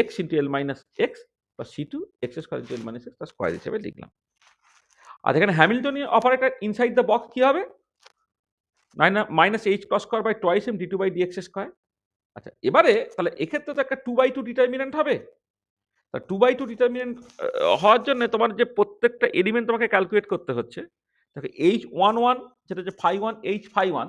X into L minus X plus C two X square into L minus X তার স্কোয়ার হিসেবে লিখলাম। আর এখানে হ্যামিল্টনীয় অপারেটর ইনসাইড দ্য বক্স কি হবে, minus H cross square by twice M D two by DX square. আচ্ছা এবারে তাহলে এক্ষেত্রে তো একটা 2/2 ডিটারমিনেন্ট হবে। তা 2/2 ডিটারমিনেন্ট হওয়ার জন্য তোমার যে প্রত্যেকটা এলিমেন্ট তোমাকে ক্যালকুলেট করতে হচ্ছে। দেখো এইচ ওয়ান ওয়ান যেটা হচ্ছে phi one H phi one,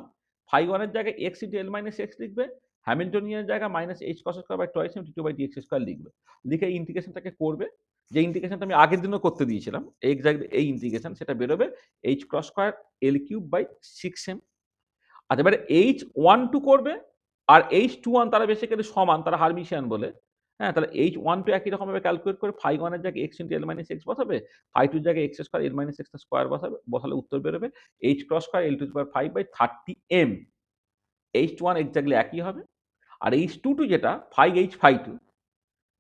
phi ওয়ানের জায়গায় X into L minus X লিখবে, হ্যামিল্টনিয়ানের জায়গায় minus H cross square by twice M D two by DX square লিখবে। লিখে ইন্টিগ্রেশনটাকে করবে, যে ইন্টিগ্রেশনটা আমি আগের দিনও করতে দিয়েছিলাম এক্স্যাক্টলি এই ইন্টিগ্রেশন, সেটা বেরোবে H cross square L cube by 6m। আচ্ছা এবারে এইচ ওয়ান টু করবে আর এইচ টু ওয়ান তারা বেসিক্যালি সমান, তারা হারমিশিয়ান বলে। হ্যাঁ, তাহলে এইচ ওয়ান টু একই রকমভাবে ক্যালকুলেট করে ফাই ওয়ানের জায়গায় X into L minus X বসাবে, ফাই টুর জায়গায় X square L minus X square বসাবে, বসালে উত্তর বেরোবে H cross square L to power 5/30m। H two one exactly একই হবে। আর এইচ টু টু যেটা ফাই এইচ ফাই টু,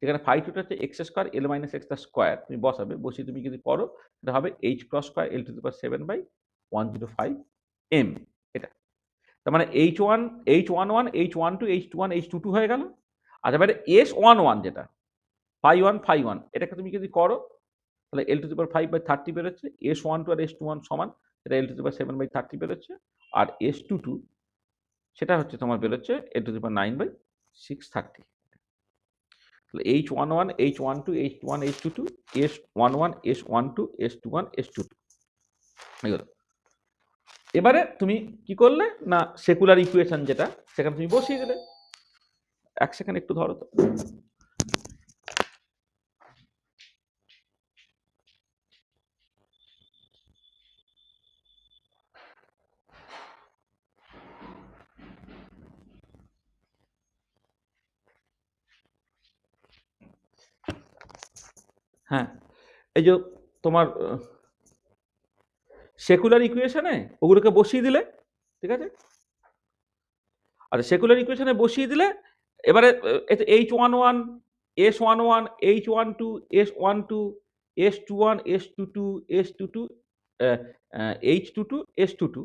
যেখানে ফাই টুটা হচ্ছে X square L minus X square, তুমি বসাবে, বসিয়ে তুমি যদি করো এটা হবে H cross square L to power 7/105m। এটা তার মানে H one H one one H one two H two one H two two হয়ে গেল। আচ্ছা এবারে এস ওয়ান ওয়ান যেটা ফাই ওয়ান এটাকে তুমি যদি করো তাহলে এল টু দি পাওয়ার 5/30 বেরোচ্ছে, এস ওয়ান টু আর এস টু ওয়ান সমান, এটা এল টু দি পাওয়ার 7/30 বেরোচ্ছে, আর এস টু টু সেটা হচ্ছে তোমার বেরোচ্ছে এল টু দি পাওয়ার 9/630। তাহলে H one one H one two H two one H two two S one one S one two S two one S two two এগুলো। এবারে তুমি কি করলে না সেকুলার ইকুয়েশন যেটা সেখানে তুমি বসিয়ে দিলে। এক সেকেন্ড একটু ধরো তো। হ্যাঁ, এই যে তোমার সেকুলার ইকুয়েশনে ওগুলোকে বসিয়ে দিলে, ঠিক আছে। আচ্ছা সেকুলার ইকুয়েশনে বসিয়ে দিলে এবারে H one one S one one H one two S one two S two one S two two S two two H two two S two two,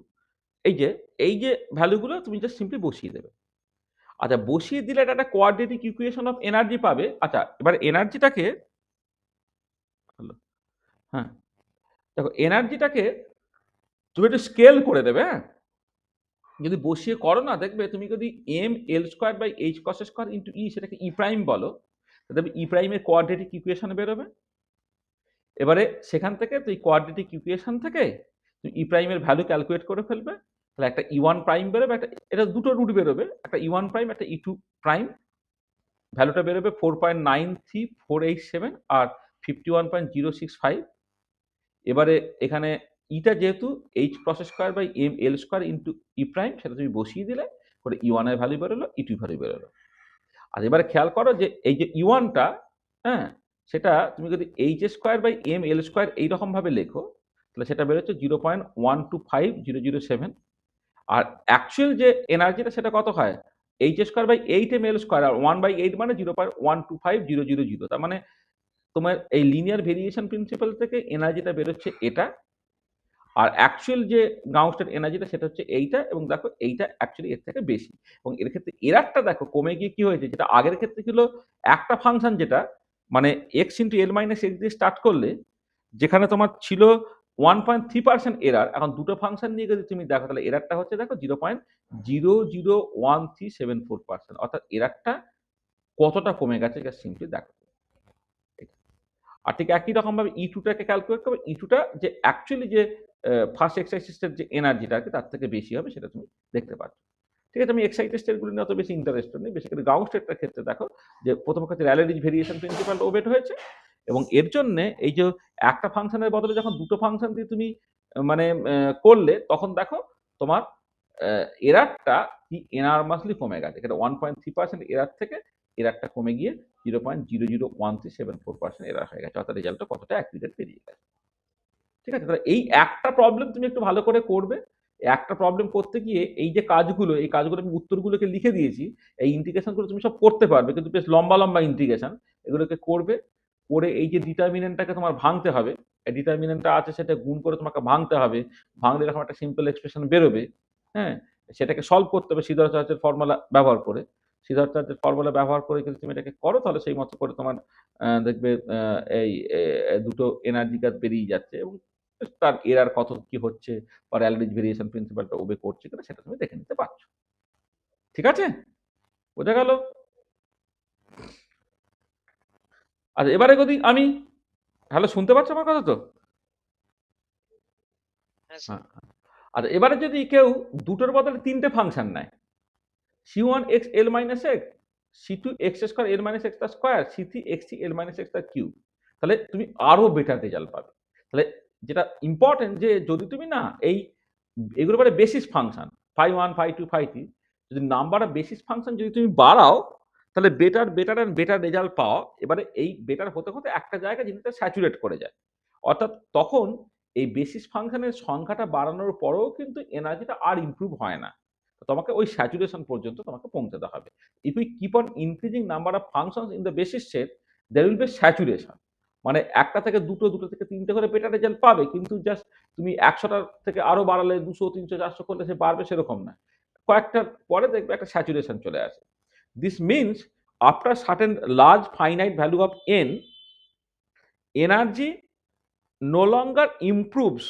এই যে ভ্যালুগুলো তুমি জাস্ট সিম্পলি বসিয়ে দেবে। আচ্ছা বসিয়ে দিলে এটা একটা কোয়াড্রেটিক ইকুয়েশন অফ এনার্জি পাবে। আচ্ছা এবার এনার্জিটাকে, হ্যাঁ দেখো এনার্জিটাকে তুমি একটু স্কেল করে দেবে। হ্যাঁ, যদি বসিয়ে করো না দেখবে তুমি যদি M L square by H cross square into E সেটাকে ই প্রাইম বলো, তাহলে ই প্রাইমের কোয়াড্রেটিক ইকুয়েশন বেরোবে। এবারে সেখান থেকে তুই কোয়াড্রেটিক ইকুয়েশন থেকে তুই ই প্রাইমের ভ্যালু ক্যালকুলেট করে ফেলবে, তাহলে একটা ই ওয়ান প্রাইম বেরোবে, একটা এটা দুটো রুট বেরোবে, একটা ই ওয়ান প্রাইম একটা ই টু প্রাইম, ভ্যালুটা বেরোবে 4.93487 আর 51.065। এবারে এখানে ইটা যেহেতু H cross square by M L square into E prime, সেটা তুমি বসিয়ে দিলে করে ই ওয়ানের ভ্যালু বেরোলো, ই টু ভ্যালু বেরোলো। আর এবারে খেয়াল করো যে এই যে ই ওয়ানটা, হ্যাঁ সেটা তুমি যদি H square by M L square এইরকমভাবে লেখো তাহলে সেটা বেরোচ্ছে 0.125007। আর অ্যাকচুয়াল যে এনার্জিটা সেটা কত হয়, H square by 8m L square, আর 1/8 মানে 0.125000। তার মানে তোমার এই লিনিয়ার ভেরিয়েশন প্রিন্সিপাল থেকে এনার্জিটা বেরোচ্ছে এটা, আর অ্যাকচুয়াল যে গাউসের এনার্জিটা সেটা হচ্ছে এইটা, এবং দেখো এইটা অ্যাকচুয়ালি এর থেকে বেশি। এবং এর ক্ষেত্রে এরারটা দেখো কমে গিয়ে কি হয়েছে, যেটা আগের ক্ষেত্রে ছিল একটা ফাংশন যেটা মানে x into L minus x দিয়ে স্টার্ট করলে যেখানে তোমার ছিল 1.3% এরার, এখন দুটো ফাংশন নিয়ে যদি তুমি দেখো তাহলে এরারটা হচ্ছে দেখো 0.001374%। অর্থাৎ এরারটা কতটা কমে গেছে এটা সিম্পলি দেখো। আর ঠিক একই রকমভাবে ই টুটাকে ক্যালকুলেট করবে, ই টুটা যে অ্যাকচুয়ালি যে ফার্স্ট এক্সাইটেস্টের যে এনার্জিটা আছে তার থেকে বেশি হবে সেটা তুমি দেখতে পাচ্ছ। ঠিক আছে, আমি এক্সাইটেড স্টেটগুলো নিয়ে অত বেশি ইন্টারেস্টেড নেই। বেসিক্যালি গাউস স্টেটটার ক্ষেত্রে দেখো যে প্রথম ক্ষেত্রে র্যালের ভেরিয়েশন প্রিন্সিপাল ওবেট হয়েছে, এবং এর জন্য এই যে একটা ফাংশনের বদলে যখন দুটো ফাংশন দিয়ে তুমি মানে করলে তখন দেখো তোমার এরারটা কি এনার্মাসলি কমে গেছে। এটা 1.3% এরার থেকে এরারটা কমে গিয়ে 0.001374% এরার হয়ে গেছে। অর্থাৎ রেজাল্টটা কতটা অ্যাকুরেট বেরিয়ে গেছে। ঠিক আছে, তাহলে এই একটা প্রবলেম তুমি একটু ভালো করে করবে, একটা প্রবলেম করতে গিয়ে এই যে কাজগুলো, এই কাজগুলো আমি উত্তরগুলোকে লিখে দিয়েছি, এই ইন্টিগ্রেশনগুলো তুমি সব করতে পারবে, কিন্তু বেশ লম্বা লম্বা ইন্টিগ্রেশন। এগুলোকে করবে, করে এই যে ডিটারমিনেন্টটাকে তোমার ভাঙতে হবে, এই ডিটারমিনেন্টটা আছে সেটা গুণ করে তোমাকে ভাঙতে হবে, ভাঙলে এরকম একটা সিম্পল এক্সপ্রেশন বেরোবে। হ্যাঁ, সেটাকে সলভ করতে হবে সিদ্ধার্থাচার্যের ফর্মুলা ব্যবহার করে। সিদ্ধার্থাচার্যের ফর্মুলা ব্যবহার করে যদি তুমি এটাকে করো, তাহলে সেই মতো করে তোমার দেখবে এই দুটো এনার্জি কাজ বেরিয়ে যাচ্ছে, এবং তার এরার কত কি হচ্ছে বা র্যালিজ ভেরিয়েশন প্রিন্সিপালটা ওবে করছে কিনা সেটা তুমি দেখে নিতে পারছো। ঠিক আছে, বোঝা গেল? আচ্ছা, এবারে যদি আমি, হ্যালো, শুনতে পাচ্ছ আমার কথা তো? হ্যাঁ স্যার। হ্যাঁ। আচ্ছা, এবারে যদি কেউ দুটোর বদলে তিনটে ফাংশন নেয়, c1 x l minus x, c2 x square l minus x তার square, c3 x l minus x তার কিউব, তাহলে তুমি আরো বেটার রেজাল্ট পাবে। তাহলে যেটা ইম্পর্টেন্ট, যে যদি তুমি না এই এগুলো বলে basis function, phi one phi two phi three, যদি নাম্বার অফ বেসিস ফাংশন যদি তুমি বাড়াও, তাহলে better better and better result পাও। এবারে এই বেটার হতে হতে একটা জায়গায় জিনিসটা স্যাচুরেট করে যায়, অর্থাৎ তখন এই বেসিস ফাংশনের সংখ্যাটা বাড়ানোর পরেও কিন্তু এনার্জিটা আর ইমপ্রুভ হয় না। তো তোমাকে ওই স্যাচুরেশন পর্যন্ত তোমাকে পৌঁছাতে হবে। If you keep on increasing number of functions in the basis set, there will be saturation. মানে একটা থেকে দুটো, দুটো থেকে তিনটে করে বেটার রেজাল্ট পাবে, কিন্তু জাস্ট তুমি ১০০টা থেকে আরো বাড়ালে ২০০, ৩০০, ৪০০ করলে সে বাড়বে সেরকম না। কয়েকটার পরে দেখবে একটা স্যাচুরেশন চলে আসে। This means after certain large finite value of n, energy no longer improves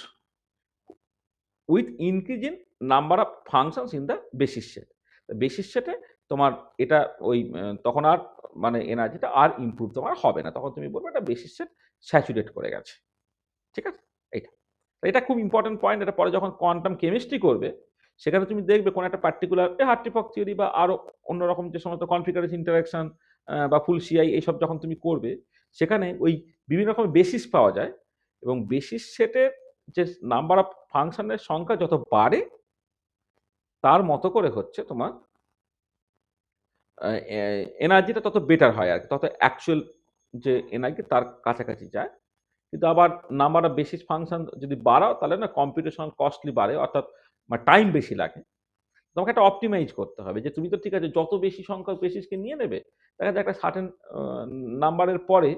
with increase in number of functions in the basis set. Basis সেটে তোমার এটা ওই তখন আর মানে এনার্জিটা আর ইমপ্রুভ তোমার হবে না, তখন তুমি বলবে এটা বেসিস সেট স্যাচুরেট করে গেছে। ঠিক আছে, এইটা এটা খুব ইম্পর্টেন্ট পয়েন্ট। এটা পরে যখন কোয়ান্টাম কেমিস্ট্রি করবে, সেখানে তুমি দেখবে কোন একটা পার্টিকুলার হার্ট্রি-ফক থিওরি বা আরো অন্যরকম যে সমস্ত কনফিগারেশন ইন্টারাকশন বা ফুল সিআই এইসব যখন তুমি করবে, সেখানে ওই বিভিন্ন রকমের বেসিস পাওয়া যায়, এবং বেসিস সেটের যে নাম্বার অফ ফাংশনের সংখ্যা যত বাড়ে, তার মতো করে হচ্ছে তোমার এনার্জিটা তত বেটার হয় আর কি, তত অ্যাকচুয়াল যে এনার্জি তার কাছাকাছি যায়। কিন্তু আবার নাম্বার অফ বেসিস ফাংশন যদি বাড়াও, তাহলে না কম্পিউটেশনাল কস্টলি বাড়ে, অর্থাৎ টাইম বেশি লাগে। তোমাকে একটা অপটিমাইজ করতে হবে, যে তুমি তো ঠিক আছে যত বেশি সংখ্যক বেসিসকে নিয়ে নেবে, দেখা যায় একটা সার্টেন নাম্বারের পরে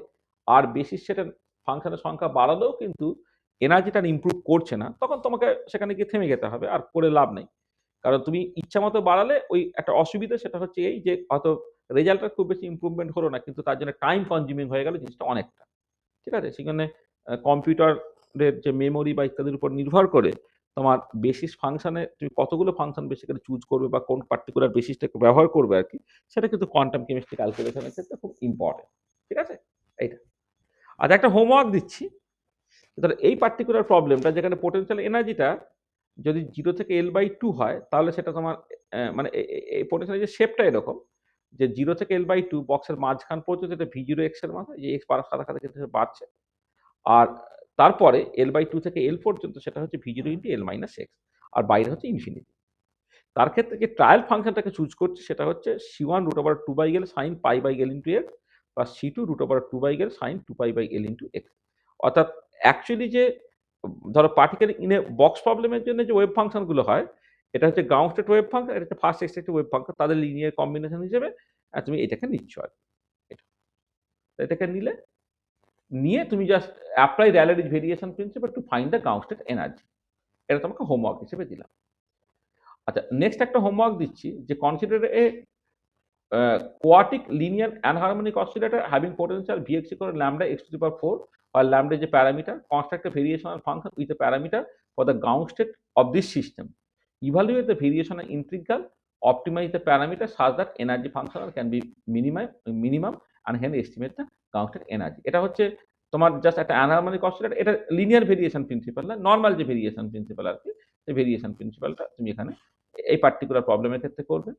আর বেসিস সেটের ফাংশনের সংখ্যা বাড়ালেও কিন্তু এনার্জিটা ইমপ্রুভ করছে না, তখন তোমাকে সেখানে গিয়ে থেমে যেতে হবে, আর করে লাভ নেই। কারণ তুমি ইচ্ছা মতো বাড়ালে ওই একটা অসুবিধা, সেটা হচ্ছে এই যে হয়তো রেজাল্টটা খুব বেশি ইমপ্রুভমেন্ট হলো না, কিন্তু তার জন্য টাইম কনজিউমিং হয়ে গেল জিনিসটা অনেকটা। ঠিক আছে, সেখানে কম্পিউটারের যে মেমোরি বা ইত্যাদির উপর নির্ভর করে তোমার বেসিস ফাংশনে তুমি কতগুলো ফাংশন বেসিক্যালি চুজ করবে বা কোন পার্টিকুলার বেসিসটাকে ব্যবহার করবে আর কি, সেটা কিন্তু কোয়ান্টাম কেমিস্ট্রি ক্যালকুলেশনের ক্ষেত্রে খুব ইম্পর্টেন্ট। ঠিক আছে, এইটা। আজ একটা হোমওয়ার্ক দিচ্ছি, তাহলে এই পার্টিকুলার প্রবলেমটা, যেখানে পোটেনশিয়াল এনার্জিটা যদি 0 থেকে L/2 হয়, তাহলে সেটা তোমার মানে এই পোটেনশিয়াল যে শেপটা এরকম, যে 0 থেকে L/2 বক্সের মাঝখান পর্যন্ত এটা V0x এর মাথা, যে x বাড়ার সাথে সাথে কিন্তু বাড়ছে, আর তারপরে L/2 থেকে L পর্যন্ত সেটা হচ্ছে V0 × L-x, আর বাইরে হচ্ছে ইনফিনিটি। তার ক্ষেত্রে যে ট্রায়াল ফাংশনটাকে চুজ করছে, সেটা হচ্ছে c1 √2/L sin π/L × x plus c2 √2/L sin 2π/L × x। অর্থাৎ অ্যাকচুয়ালি যে ধরো পার্টিকুলার ইন এ বক্স প্রবলেমের জন্য যে ওয়েভ ফাংশনগুলো হয়, এটা হচ্ছে গ্রাউন্ড স্টেট ওয়েভ ফাংশন, এটা হচ্ছে ফার্স্ট এক্সট্রাক্টিভ ওয়েভ ফাংশন, তাদের লিনিয়ার কম্বিনেশন হিসেবে তুমি এটাকে নিচ্ছ আর কি। এটা, এটাকে নিয়ে তুমি just apply Rayleigh's variation principle to find the ground state energy. এটা তোমাকে হোমওয়ার্ক হিসেবে দিলাম। আচ্ছা, নেক্সট একটা হোমওয়ার্ক দিচ্ছি, যে consider a quartic linear anharmonic oscillator having potential Vx = lambda x⁴, or lambda is a parameter, construct a variational function with a parameter for the ground state of this system. Evaluate the variational integral, optimize the parameter such that energy functional can be minimum and hence estimate the ground state energy. এটা হচ্ছে তোমার just একটা অ্যানহারমোনিক oscillator, এটা linear variation principal না, normal যে variation principal আর কি, সেই variation প্রিন্সিপালটা তুমি এখানে এই পার্টিকুলার প্রবলেমের ক্ষেত্রে করবে।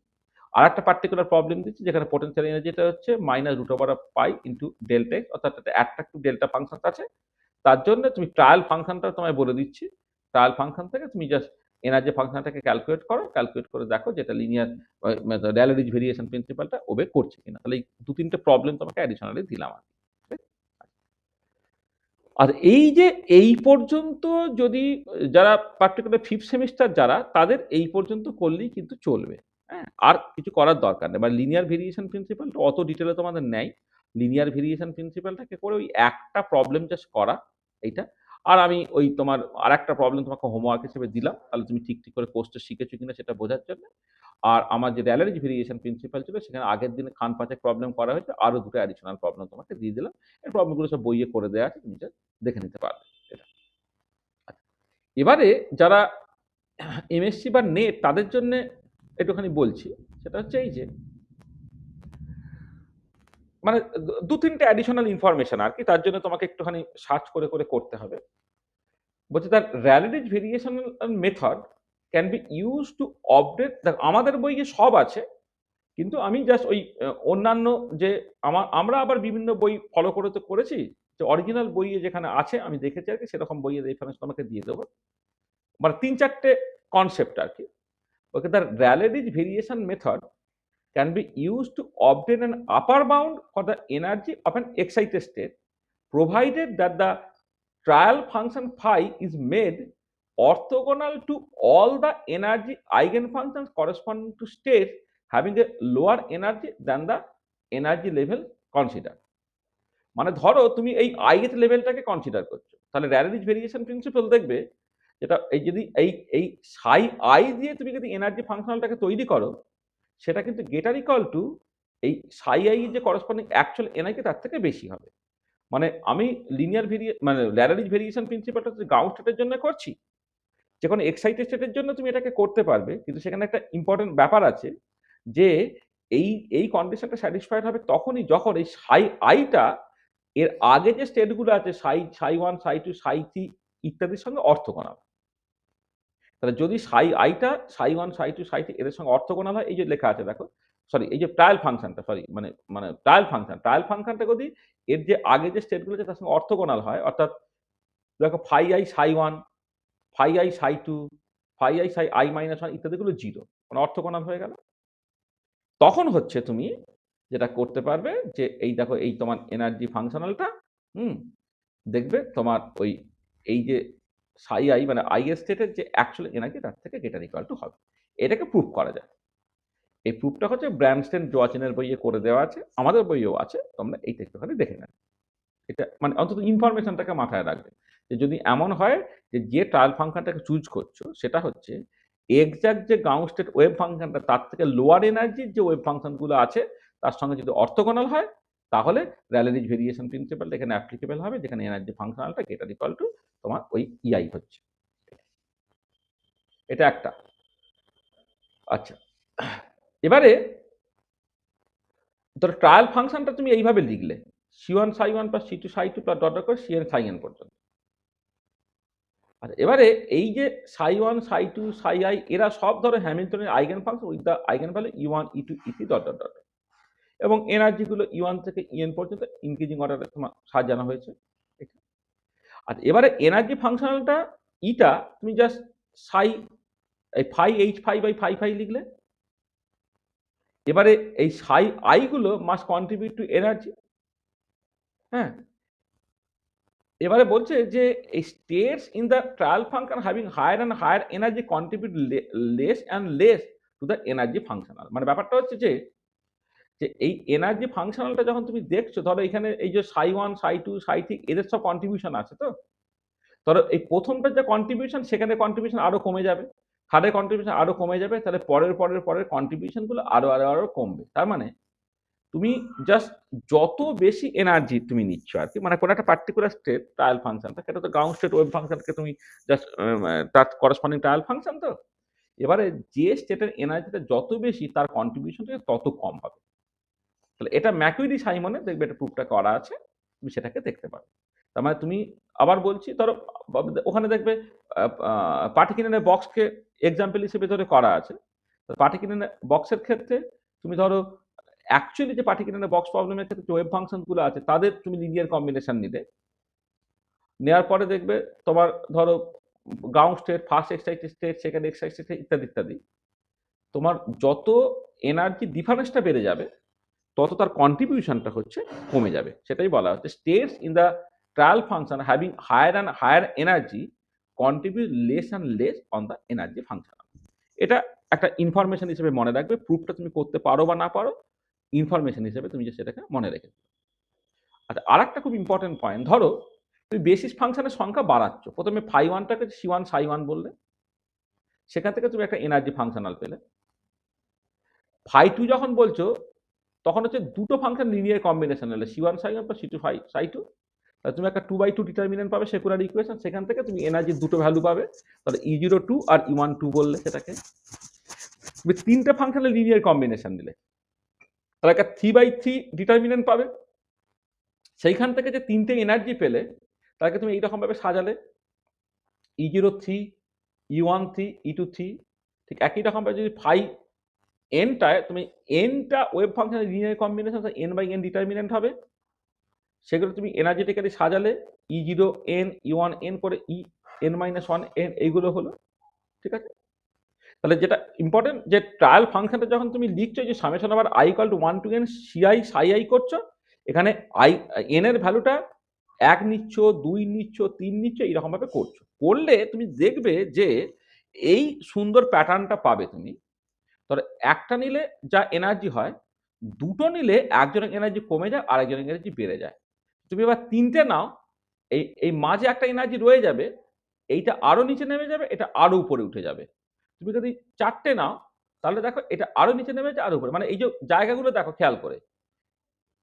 আর একটা পার্টিকুলার প্রবলেম দিচ্ছি, যেখানে পোটেনশিয়াল এনার্জিটা হচ্ছে -√π × Δx, অর্থাৎ একটা অ্যাট্রাক্টিভ ডেল্টা ফাংশন আছে। তার জন্য তুমি ট্রায়াল ফাংশনটা তোমায় বলে দিচ্ছি, ট্রায়াল ফাংশন থেকে তুমি জাস্ট এনার্জি ফাংশনটাকে ক্যালকুলেট করো, ক্যালকুলেট করে দেখো যেটা লিনিয়ার র্যালিজ ভেরিয়েশন প্রিন্সিপালটা ওবে করছে কিনা। তাহলে এই 2-3টে প্রবলেম তোমাকে অ্যাডিশনালি দিলাম আর কি। আর এই যে এই পর্যন্ত যদি যারা পার্টিকুলার 5th সেমিস্টার যারা তাদের এই পর্যন্ত করলেই কিন্তু চলবে। হ্যাঁ? আর কিছু করার দরকার নেই। বা লিনিয়ার ভেরিয়েশন প্রিন্সিপালটা অত ডিটেইলে তোমাদের নেয়। লিনিয়ার ভেরিয়েশন প্রিন্সিপালটাকে করে ওই একটা প্রবলেম জাস্ট করা এইটা। আর আমি ওই তোমার আরেকটা প্রবলেম তোমাকে হোমওয়ার্ক হিসেবে দিলাম। তাহলে তুমি ঠিক করে কোর্সটা শিখেছো কিনা সেটা বোঝার জন্য। আর আমার যে র্যালেরিজ ভেরিয়েশন প্রিন্সিপাল ছিল সেখানে আগের দিনে খান পাঁচেক প্রবলেম করা হয়েছে। আরো ২ টা অ্যাডিশনাল প্রবলেম তোমাকে দিয়ে দিলাম। এই প্রবলেমগুলো সব বইয়ে করে দেয়া আছে। তুমি জাস্ট দেখে নিতে পারবে এটা। আচ্ছা। এবারে যারা এমএসসি বা নেট তাদের জন্যে একটুখানি বলছি। সেটা হচ্ছে এই যে মানে ২-৩ টে অ্যাডিশনাল ইনফরমেশন আরকি। তার জন্য তোমাকে একটুখানি সার্চ করে করতে হবে। বলছে that Rayleigh Ritz variational method can be used to update আমাদের বইয়ে সব আছে। কিন্তু আমি জাস্ট ওই অন্যান্য যে আমরা আবার বিভিন্ন বই ফলো করে তো করেছি। যে অরিজিনাল বইয়ে যেখানে আছে আমি দেখেছি আরকি সেরকম বইয়ের রেফারেন্স তোমাকে দিয়ে দেবো। মানে ৩-৪ টে কনসেপ্ট আরকি। Okay the Rayleigh variation method can be used to obtain an upper bound for the energy of an excited state provided that the trial function phi is made orthogonal to all the energy eigenfunctions corresponding to states having a lower energy than the energy level considered. মানে ধরো তুমি এই ith লেভেলটাকে consider করছো। তাহলে Rayleigh variation principal দেখবে যেটা এই যদি এই psi I দিয়ে তুমি যদি এনার্জি ফাংশনালটাকে তৈরি করো সেটা কিন্তু গেটার ইকুয়াল টু এই psi I যে করেসপন্ডিং অ্যাকচুয়াল এনআই তার থেকে বেশি হবে। মানে আমি লিনিয়ার মানে Rayleigh ভেরিয়েশন প্রিন্সিপালটা হচ্ছে গ্রাউন্ড স্টেটের জন্য করছি। যেকোনো এক্সাইটেড স্টেটের জন্য তুমি এটাকে করতে পারবে। কিন্তু সেখানে একটা ইম্পোর্টেন্ট ব্যাপার আছে যে এই কন্ডিশনটা স্যাটিসফাইড হবে তখনই যখন এই psi I টা এর আগে যে স্টেটগুলো আছে psi 1, psi 2, psi 3 ইত্যাদির সঙ্গে অর্থোগোনাল। তাহলে যদি psi টা psi 1, psi 2, psi 3 এদের সঙ্গে অর্থোগোনাল হয় এই যে লেখা আছে দেখো। সরি এই যে ট্রায়াল ফাংশনটা সরি মানে ট্রায়াল ফাংশনটা যদি এর যে আগে যে স্টেটগুলো আছে তার সঙ্গে অর্থোগোনাল হয় অর্থাৎ দেখো phi I psi 1, phi I psi 2, phi I psi I minus 1 ইত্যাদিগুলো 0 মানে অর্থোগোনাল হয়ে গেল। তখন হচ্ছে তুমি যেটা করতে পারবে যে এই দেখো এই তোমার এনার্জি ফাংশনালটা হুম দেখবে তোমার ওই এই যে psi I মানে I এর স্টেটের যে অ্যাকচুয়াল এনার্জি তার থেকে গ্রেটার ইকুয়াল টু হবে। এটাকে প্রুফ করা যায়। এই প্রুফটা হচ্ছে ব্র্যানস্টেন জোয়াচিনের বইয়ে করে দেওয়া আছে। আমাদের বইয়েও আছে। তোমরা এইটা একটুখানি দেখে নেবে। এটা মানে অন্তত ইনফরমেশনটাকে মাথায় রাখবে। যে যদি এমন হয় যে ট্রায়াল ফাংশনটাকে চুজ করছো সেটা হচ্ছে এক্সাক্ট যে গ্রাউন্ড স্টেট ওয়েভ ফাংশনটা তার থেকে লোয়ার এনার্জির যে ওয়েভ ফাংশনগুলো আছে তার সঙ্গে যদি অর্থোগোনাল হয় তাহলে Rayleigh ভেরিয়েশন প্রিন্সিপালটা এখানে অ্যাপ্লিকেবল হবে যেখানে এনার্জি ফাংশনালটা গ্রেটার ইকুয়াল টু তোমার ওই EI হচ্ছে। এটা একটা। আচ্ছা। এবারে ধরো ট্রায়াল ফাংশনটা তুমি এইভাবে লিখলে C1 psi 1 plus C2 psi 2 plus dot dot করে Cn psi n পর্যন্ত। আচ্ছা এবারে এই যে psi 1, psi 2, psi I এরা সব ধরো হ্যামিল্টনের eigen function with the eigen value E1, E2, E3 dot dot dot. এবং এনার্জি গুলো E1 থেকে En পর্যন্ত ইনক্রিজিং অর্ডারে তোমার সাজানো হয়েছে। আর এবারে এনার্জি ফাংশনালটা ইটা তুমি জাস্ট psi এই phi h phi by phi phi লিখলে। এবারে এই psi I গুলো মাস্ট কন্ট্রিবিউট টু এনার্জি। হ্যাঁ? এবারে বলছে যে এই states in the trial function having higher and higher energy contribute less and less to the energy functional. মানে ব্যাপারটা হচ্ছে যে এই এনার্জি ফাংশনালটা যখন তুমি দেখছো ধরো এখানে এই যে psi 1, psi 2, psi 3 এদের সব কন্ট্রিবিউশন আছে তো। ধরো এই প্রথমটার যে কন্ট্রিবিউশন সেখানে কন্ট্রিবিউশন আরো কমে যাবে। থার্ডের কন্ট্রিবিউশন আরো কমে যাবে। তাহলে পরের কন্ট্রিবিউশন গুলো আরো কমবে। তার মানে তুমি জাস্ট যত বেশি এনার্জি তুমি নিচ্ছ আরকি মানে কোনো একটা পার্টিকুলার স্টেট ট্রায়াল ফাংশনটা সেটা তো গ্রাউন্ড স্টেট ওয়েভ ফাংশনকে তুমি জাস্ট তার করেসপন্ডিং ট্রায়াল ফাংশন তো। এবারে যে স্টেটের এনার্জিটা যত বেশি তার কন্ট্রিবিউশনটা তত কম হবে। তাহলে এটা ম্যাকুইডি সাইমনে দেখবে এটা প্রুফটা করা আছে। তুমি সেটাকে দেখতে পারো। তার মানে তুমি আবার বলছি ধরো ওখানে দেখবে পার্টিকিউলার বক্সকে এক্সাম্পল হিসেবে ধরে করা আছে। তো পার্টিকিউলার বক্সের ক্ষেত্রে তুমি ধরো অ্যাকচুয়ালি যে পার্টিকুলার বক্স প্রবলেমের ক্ষেত্রে যে ওয়েভ ফাংশন গুলো আছে তাদের তুমি লিনিয়ার কম্বিনেশন নিলে নেওয়ার পরে দেখবে তোমার ধরো ground state first excited state second excited state ইত্যাদি ইত্যাদি তোমার যত এনার্জি ডিফারেন্সটা বেড়ে যাবে তত তার কন্ট্রিবিউশনটা হচ্ছে কমে যাবে। সেটাই বলা হচ্ছে states in the trial function having higher and higher energy contribute less and less on the energy function. এটা একটা ইনফরমেশন হিসেবে মনে রাখবে, প্রুফটা তুমি করতে পারো বা না পারো, ইনফরমেশন হিসেবে তুমি যে সেটাকে মনে রেখে। আচ্ছা, আর একটা খুব ইম্পর্টেন্ট পয়েন্ট, ধরো তুমি বেসিস ফাংশনের সংখ্যা বাড়াচ্ছ, প্রথমে ফাই ওয়ানটাকে সি ওয়ান সাই ওয়ান বললে, সেখান থেকে তুমি একটা এনার্জি ফাংশনাল পেলে। ফাই টু যখন বলছো তখন হচ্ছে দুটো ফাংশন লিনিয়ার কম্বিনেশন হলে সি ওয়ান সাই ওয়ান বা C two phi psi two, তাহলে তুমি একটা 2/2 ডিটারমিনেন্ট পাবে সেকুলার ইকুয়েশন, সেখান থেকে তুমি এনার্জির দুটো ভ্যালু পাবে, তাহলে E02 আর E12 বললে সেটাকে। তুমি তিনটে ফাংশনের লিনিয়ার কম্বিনেশন দিলে তাহলে একটা 3/3 ডিটারমিনেন্ট পাবে, সেইখান থেকে যে তিনটে এনার্জি পেলে তাকে তুমি এইরকম ভাবে সাজালে E03, E13, E23, ঠিক একই রকম ভাবে যদি ফাই এনটায় তুমি এনটা ওয়েভ ফাংশনের লিনিয়ার কম্বিনেশন n/n ডিটারমিনেন্ট হবে, সেগুলো তুমি এনার্জেটিক্যালি সাজালে E0n E1n করে En-1n এইগুলো হলো, ঠিক আছে। তাহলে যেটা ইম্পর্টেন্ট যে ট্রায়াল ফাংশনটা যখন তুমি লিখছো যে সামেশন আবার i = 1 to n ci psi i করছো, এখানে n এর ভ্যালুটা 1 নিচ্ছ, 2 নিচ্ছ, 3 নিচ্ছ, এইরকম ভাবে করছো, করলে তুমি দেখবে যে এই সুন্দর প্যাটার্নটা পাবে তুমি। তাহলে একটা নিলে যা এনার্জি হয়, দুটো নিলে একজনের এনার্জি কমে যায়, আরেকজনের এনার্জি বেড়ে যায়। তুমি এবার তিনটে নাও, এই এই মাঝে একটা এনার্জি রয়ে যাবে, এইটা আরো নিচে নেমে যাবে, এটা আরো উপরে উঠে যাবে। তুমি যদি চারটে নাও তাহলে দেখো এটা আরো নিচে নেমে যাবে, আরো উপরে, মানে এই যে জায়গাগুলো দেখো খেয়াল করে,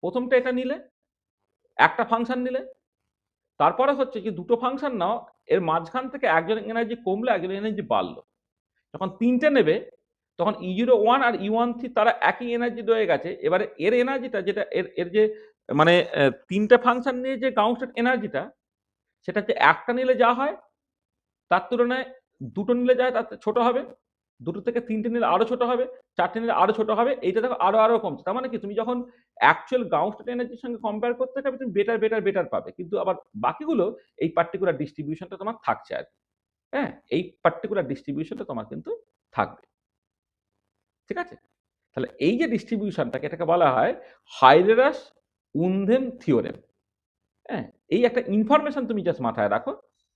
প্রথমটা এটা নিলে, একটা ফাংশন নিলে, তারপরে হচ্ছে কি দুটো ফাংশন নাও, এর মাঝখান থেকে একজনের এনার্জি কমলো, একজনের এনার্জি বাড়লো। যখন তিনটে নেবে তখন E01 আর E13 তারা একই এনার্জি রয়ে গেছে, এবারে এর এনার্জিটা যেটা এর যে মানে তিনটে ফাংশন নিয়ে যে কাউন্টেড এনার্জিটা, সেটা হচ্ছে একটা নিলে যা হয় তার তুলনায় দুটো নিলে যা হয় তার ছোট হবে, দুটো থেকে তিনটে নিলে আরো ছোট হবে, চারটে নিলে আরো ছোট হবে, এইটা দেখো আরো আরো কমছে। তার মানে কি তুমি যখন অ্যাকচুয়াল গ্রাউন্ড স্টেট এনার্জির সঙ্গে কম্পেয়ার করতে যাবে তুমি বেটার পাবে, কিন্তু আবার বাকিগুলো এই পার্টিকুলার ডিস্ট্রিবিউশনটা তোমার থাকছে আর কি। হ্যাঁ, এই পার্টিকুলার ডিস্ট্রিবিউশনটা তোমার কিন্তু থাকবে, ঠিক আছে। তাহলে এই যে ডিস্ট্রিবিউশনটাকে, এটাকে বলা হয় হাইরেরাস-উনদেম থিওরেম। হ্যাঁ, এই একটা ইনফরমেশন তুমি জাস্ট মাথায় রাখো,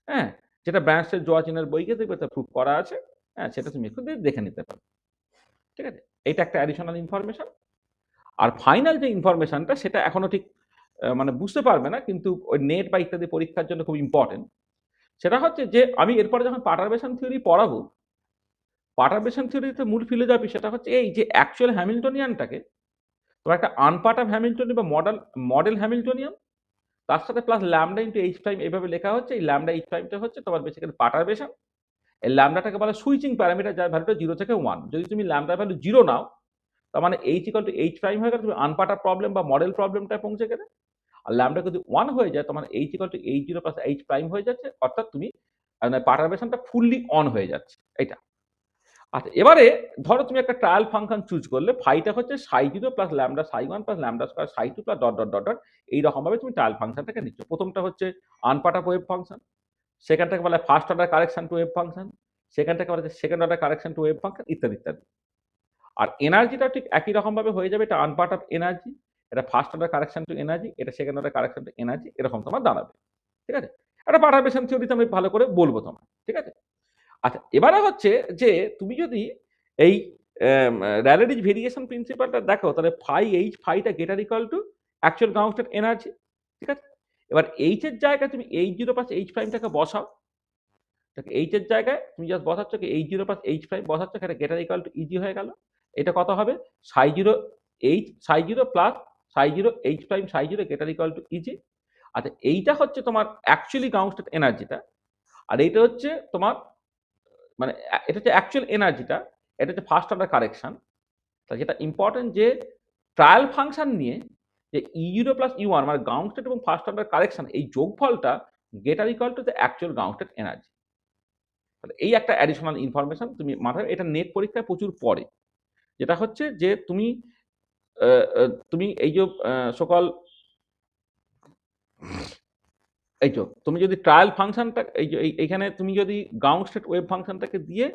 হ্যাঁ, যেটা ব্র্যান্ডস্টেড জোয়াচিনের বইকে দেখবে তা প্রুফ করা আছে, হ্যাঁ, সেটা তুমি একটু দেখে নিতে পারো, ঠিক আছে। এটা একটা অ্যাডিশনাল ইনফরমেশন। আর ফাইনাল যে ইনফরমেশনটা সেটা এখনো ঠিক মানে বুঝতে পারবে না, কিন্তু ওই নেট বা ইত্যাদি পরীক্ষার জন্য খুব ইম্পর্টেন্ট। সেটা হচ্ছে যে আমি এরপরে যখন পার্টারবেশন থিওরি পড়াবো, পার্টারবেশন থিওরিতে মূল ফিলোজফি সেটা হচ্ছে এই যে অ্যাকচুয়াল হ্যামিল্টনিয়ানটাকে তোমার একটা আনপার্ট হ্যামিল্টনিয়ান বা মডেল হ্যামিল্টনিয়ান, তার সাথে plus lambda into H prime এইভাবে লেখা হচ্ছে। এই ল্যামডা এইচ প্রাইমটা হচ্ছে তোমার বেসিক্যালি পার্টারবেশন। এই ল্যামডাটাকে বলা সুইচিং প্যারামিটার, যার ভ্যালুটা 0 থেকে 1। যদি তুমি ল্যামডা ভ্যালু 0 নাও, তার মানে H equal to H prime হয়ে গেলে তুমি আনপার্টার প্রবলেম বা মডেল প্রবলেমটা পৌঁছে গেলে। আর ল্যামডা যদি 1 হয়ে যায়, তোমার H equal to H zero plus H prime হয়ে যাচ্ছে, অর্থাৎ তুমি পার্টারবেশনটা ফুললি অন হয়ে যাচ্ছে, এটা। আচ্ছা, এবারে ধরো তুমি একটা ট্রায়াল ফাংশন চুজ করলে, ফাইটা হচ্ছে সাই 0 প্লাস ল্যামডা সাই 1 plus lambda square psi 2 plus dot dot dot dot, এইরকম ভাবে তুমি ট্রায়াল ফাংশনটাকে নিচ্ছ। প্রথমটা হচ্ছে আনপার্ট অফ ওয়েভ ফাংশন, সেখানটাকে বলা হয় first order correction to wave function, সেখানটাকে বলা হয় second order correction to wave function, ইত্যাদি ইত্যাদি। আর এনার্জিটাও ঠিক একই রকম ভাবে হয়ে যাবে, এটা আনপার্ট অফ এনার্জি, এটা first order correction to energy, এটা second order correction to energy, এরকম তোমার দাঁড়াবে, ঠিক আছে। এটা পার্টারবেশন থিওরিতে আমি ভালো করে বলবো তোমার, ঠিক আছে। আচ্ছা, এবারে হচ্ছে যে তুমি যদি এই র্যালেডিজ ভেরিয়েশন প্রিন্সিপালটা দেখো, তাহলে ফাইটা greater equal to actual ground state energy, ঠিক আছে। এবার এইচ এর জায়গায় তুমি এইচ জিরো প্লাস এইচ প্রাইমটাকে বসাও, এইচ এর জায়গায় তুমি জাস্ট বসাচ্ছ কি H zero plus H prime বসাচ্ছ, এটা গ্রেটার ইকুয়াল টু ইজি হয়ে গেল। এটা কত হবে, সাই জিরো প্লাস সাই জিরো এইচ প্রাইম সাই zero greater equal two easy. আচ্ছা, এইটা হচ্ছে তোমার অ্যাকচুয়ালি গ্রাউন্ড স্টেট এনার্জিটা, আর এইটা হচ্ছে তোমার মানে এটা হচ্ছে অ্যাকচুয়াল এনার্জিটা, এটা হচ্ছে ফার্স্ট অর্ডার কারেকশন। তাহলে যেটা ইম্পর্টেন্ট যে ট্রায়াল ফাংশন নিয়ে যে E0 প্লাস E1 মানে গ্রাউন্ড স্টেট এবং ফার্স্ট অর্ডার কারেকশন, এই যোগফলটা greater equal to the actual ground state energy. তাহলে এই একটা অ্যাডিশনাল ইনফরমেশন তুমি মাথায়, এটা নেট পরীক্ষায় প্রচুর পড়ে। যেটা হচ্ছে যে তুমি তুমি এই যে সকল এই যে তুমি যদি ট্রায়াল ফাংশনটা এই যে এইখানে তুমি যদি গ্রাউন্ড স্টেট ওয়েভ ফাংশনটাকে দিয়ে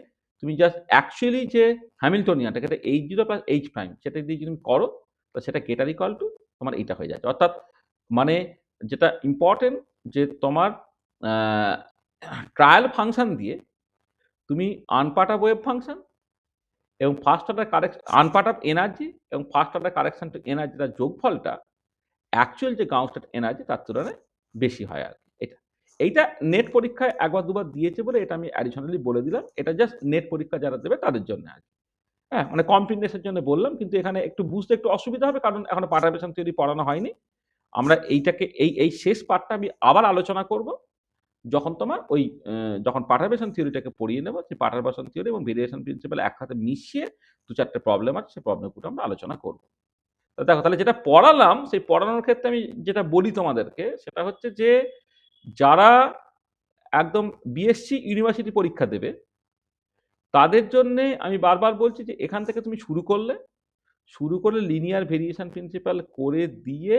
তুমি জাস্ট অ্যাকচুয়ালি যে হ্যামিল্টনিয়ানটাকে, এটা H zero plus H prime, সেটা দিয়ে যদি তুমি করো, তো সেটা গ্রেটার ইকুয়াল টু তোমার এইটা হয়ে যাচ্ছে। অর্থাৎ মানে যেটা ইম্পর্টেন্ট যে তোমার ট্রায়াল ফাংশন দিয়ে তুমি আনপার্ট অফ ওয়েভ ফাংশন এবং first order correction, unperturbed of energy এবং ফার্স্ট অর্ডার কারেকশন টু এনার্জিটার যোগফলটা অ্যাকচুয়াল যে গ্রাউন্ড স্টেট এনার্জি তার তুলনায় বেশি হয় আর কি। এইটা নেট পরীক্ষায় একবার দুবার দিয়েছে বলে এটা আমি অ্যাডিশনালি বলে দিলাম। এটা জাস্ট নেট পরীক্ষা যারা দেবে তাদের জন্য আর কি। হ্যাঁ, মানে কমপ্লিটনেসের জন্য বললাম, কিন্তু এখানে একটু বুঝতে একটু অসুবিধা হবে কারণ এখনো পার্টারবেশন থিওরি পড়ানো হয়নি। আমরা এইটাকে এই শেষ পার্টটা আমি আবার আলোচনা করব যখন তোমার ওই যখন পার্টারবেশন থিওরিটাকে পড়িয়ে নেব, সেই পার্টারবেশন থিওরি এবং ভেরিয়েশন প্রিন্সিপাল একসাথে মিশিয়ে ২-৪টে প্রবলেম আছে, সেই প্রবলেমগুলো আমরা আলোচনা করব। তো দেখো তাহলে যেটা পড়ালাম সেই পড়ানোর ক্ষেত্রে আমি যেটা বলি তোমাদেরকে সেটা হচ্ছে যে যারা একদম বিএসসি ইউনিভার্সিটি পরীক্ষা দেবে তাদের জন্যে আমি বারবার বলছি যে এখান থেকে তুমি শুরু করলে লিনিয়ার ভেরিয়েশন প্রিন্সিপাল করে দিয়ে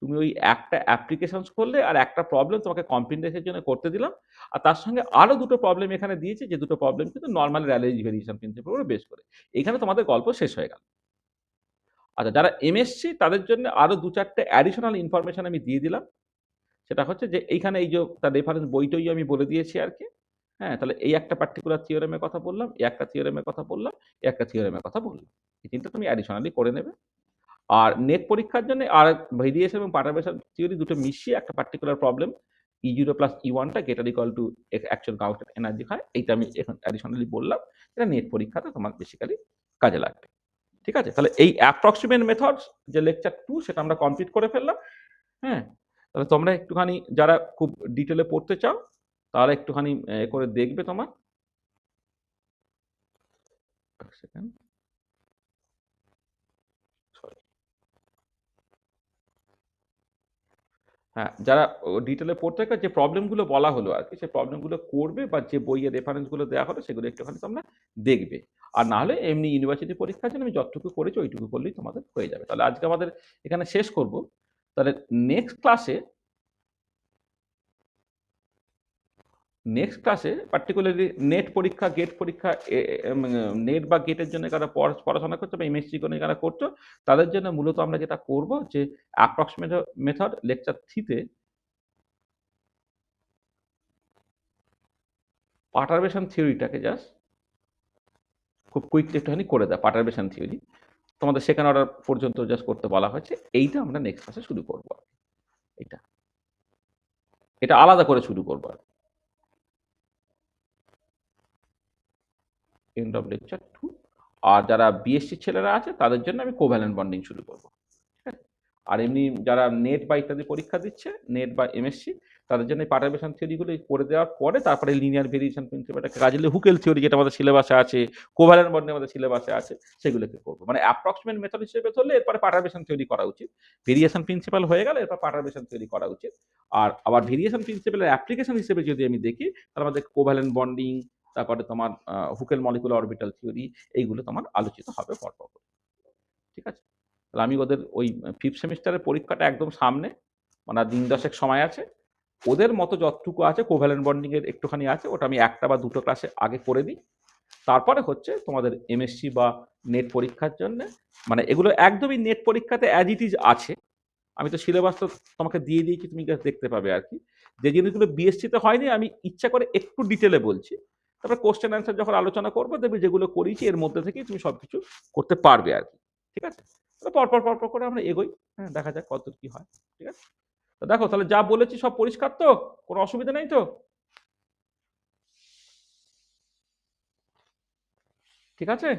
তুমি ওই একটা অ্যাপ্লিকেশনস করলে আর একটা প্রবলেম তোমাকে কমপ্লিটেশনের জন্য করতে দিলাম, আর তার সঙ্গে আরো দুটো প্রবলেম এখানে দিয়েছি যে দুটো প্রবলেম কিন্তু নর্মাল র্যালেজ ভেরিয়েশন প্রিন্সিপাল উপর বেস করে। এখানে তোমাদের গল্প শেষ হয়ে গেল। আচ্ছা, যারা এমএসসি তাদের জন্য আরো ২-৪টে অ্যাডিশনাল ইনফরমেশন আমি দিয়ে দিলাম। সেটা হচ্ছে যে এইখানে এই যে তার রেফারেন্স বইটই আমি বলে দিয়েছি আর কি। হ্যাঁ, তাহলে এই একটা পার্টিকুলার থিওরেমের কথা বললাম, এই একটা থিওরেমের কথা বললাম, এই একটা থিওরেমের কথা বললাম। এই ৩টা তুমি অ্যাডিশনালি করে নেবে। আর নেট পরীক্ষার জন্য আর ভেরিয়েশন এবং পার্টারবেশন থিওরি দুটো মিশিয়ে একটা particular problem E0 plus E1 টা greater equal to actual counted energy হয়। এইটা আমি এখন অ্যাডিশনালি বললাম। এটা নেট পরীক্ষাতে তোমার বেসিক্যালি কাজে লাগবে। ঠিক আছে? তাহলে এই অ্যাপ্রক্সিমেট মেথডস যে লেকচার 2 সেটা আমরা কমপ্লিট করে ফেললাম। হ্যাঁ? তাহলে তোমরা একটুখানি যারা খুব ডিটেইলে পড়তে চাও তাহলে একটুখানি করে দেখবে তোমার। এক সেকেন্ড। সরি। হ্যাঁ, যারা ডিটেইলে পড়তে চাও যে প্রবলেমগুলো বলা হলো আরকি, সেই প্রবলেমগুলো করবে বা যে বইয়ের রেফারেন্সগুলো দেওয়া হলো সেগুলো একটুখানি তোমরা দেখবে। আর না হলে এমনি ইউনিভার্সিটি পরীক্ষার জন্য আমি যতটুকু করেছি ওইটুকু করলেই তোমাদের হয়ে যাবে। তাহলে আজকে আমাদের এখানে শেষ করব। তাহলে নেক্সট ক্লাসে পার্টিকুলারলি নেট পরীক্ষা, গেট পরীক্ষা, নেট বা গেটের জন্য যারা পড়াশোনা করছো বা এমএসসি করে যারা করছো তাদের জন্য মূলত আমরা যেটা করব যে অ্যাপ্রক্সিমেট মেথড লেকচার 3 তে পার্টারবেশন থিওরিটাকে জাস্ট খুব কুইকলি একটুখানি করে দেয়। পার্টারবেশন থিওরি তোমাদের সেকেন্ড অর্ডার পর্যন্ত জাস্ট করতে বলা হয়েছে। এইটা আমরা নেক্সট ক্লাসে শুরু করব। এটা এটা আলাদা করে শুরু করব। End of lecture 2। আর যারা বিএসসি ছেলেরা আছে তাদের জন্য আমি কোভ্যালেন্ট বন্ডিং শুরু করব। ঠিক আছে? আর এমনি যারা নেট বা ইত্যাদি পরীক্ষা দিচ্ছে, নেট বা এমএসসি, তাদের জন্য পার্টারবেশন থিওরিগুলো করে দেওয়ার পরে তারপরে লিনিয়ার ভেরিয়েশন প্রিন্সিপালটাকে কাজে লাগিয়ে হুকেল থিওরি যেটা আমাদের সিলেবাসে আছে, কোভ্যালেন্ট বন্ডিং আমাদের সিলেবাসে আছে, সেগুলোকে করব। মানে অ্যাপ্রক্সিমেট মেথড হিসেবে ধরলে এরপরে পার্টারবেশন থিওরি করা উচিত। ভেরিয়েশন প্রিন্সিপাল হয়ে গেলে এরপর পার্টারবেশন থিওরি করা উচিত। আর আবার ভেরিয়েশন প্রিন্সিপালের অ্যাপ্লিকেশন হিসেবে যদি আমি দেখি তাহলে আমাদের কোভ্যালেন্ট বন্ডিং, তারপরে তোমার হুকেল মলিকুলার অরবিটাল থিওরি, এইগুলো তোমার আলোচিত হবে পরপর করে। ঠিক আছে? তাহলে আমি ওদের ওই 5th সেমিস্টারের পরীক্ষাটা একদম সামনে, মানে আর দিন 10 সময় আছে। ওদের মতো যতটুকু আছে কোভ্যালেন্ট বন্ডিং এর একটুখানি আছে, ওটা আমি একটা বা দুটো ক্লাসে আগে করে দিই। তারপরে হচ্ছে তোমাদের এমএসসি বা নেট পরীক্ষার জন্য, মানে এগুলো একদমই নেট পরীক্ষাতে অ্যাজ ইট ইজ আছে। আমি তো সিলেবাস তো তোমাকে দিয়ে দিয়েছি, তুমি জাস্ট দেখতে পাবে আর কি। যে জিনিসগুলো বিএসসিতে হয়নি আমি ইচ্ছা করে একটু ডিটেলে বলছি। তারপর কোশ্চেন অ্যান্সার যখন আলোচনা করবো দেখবে যেগুলো করিয়েছি এর মধ্যে থেকেই তুমি সবকিছু করতে পারবে আর কি। ঠিক আছে? পরপর করে আমরা এগোই। হ্যাঁ, দেখা যাক কত কি হয়। ঠিক আছে? তো দেখো তাহলে যা বলেছি সব পরিষ্কার তো? কোনো অসুবিধা নেই তো? ঠিক আছে?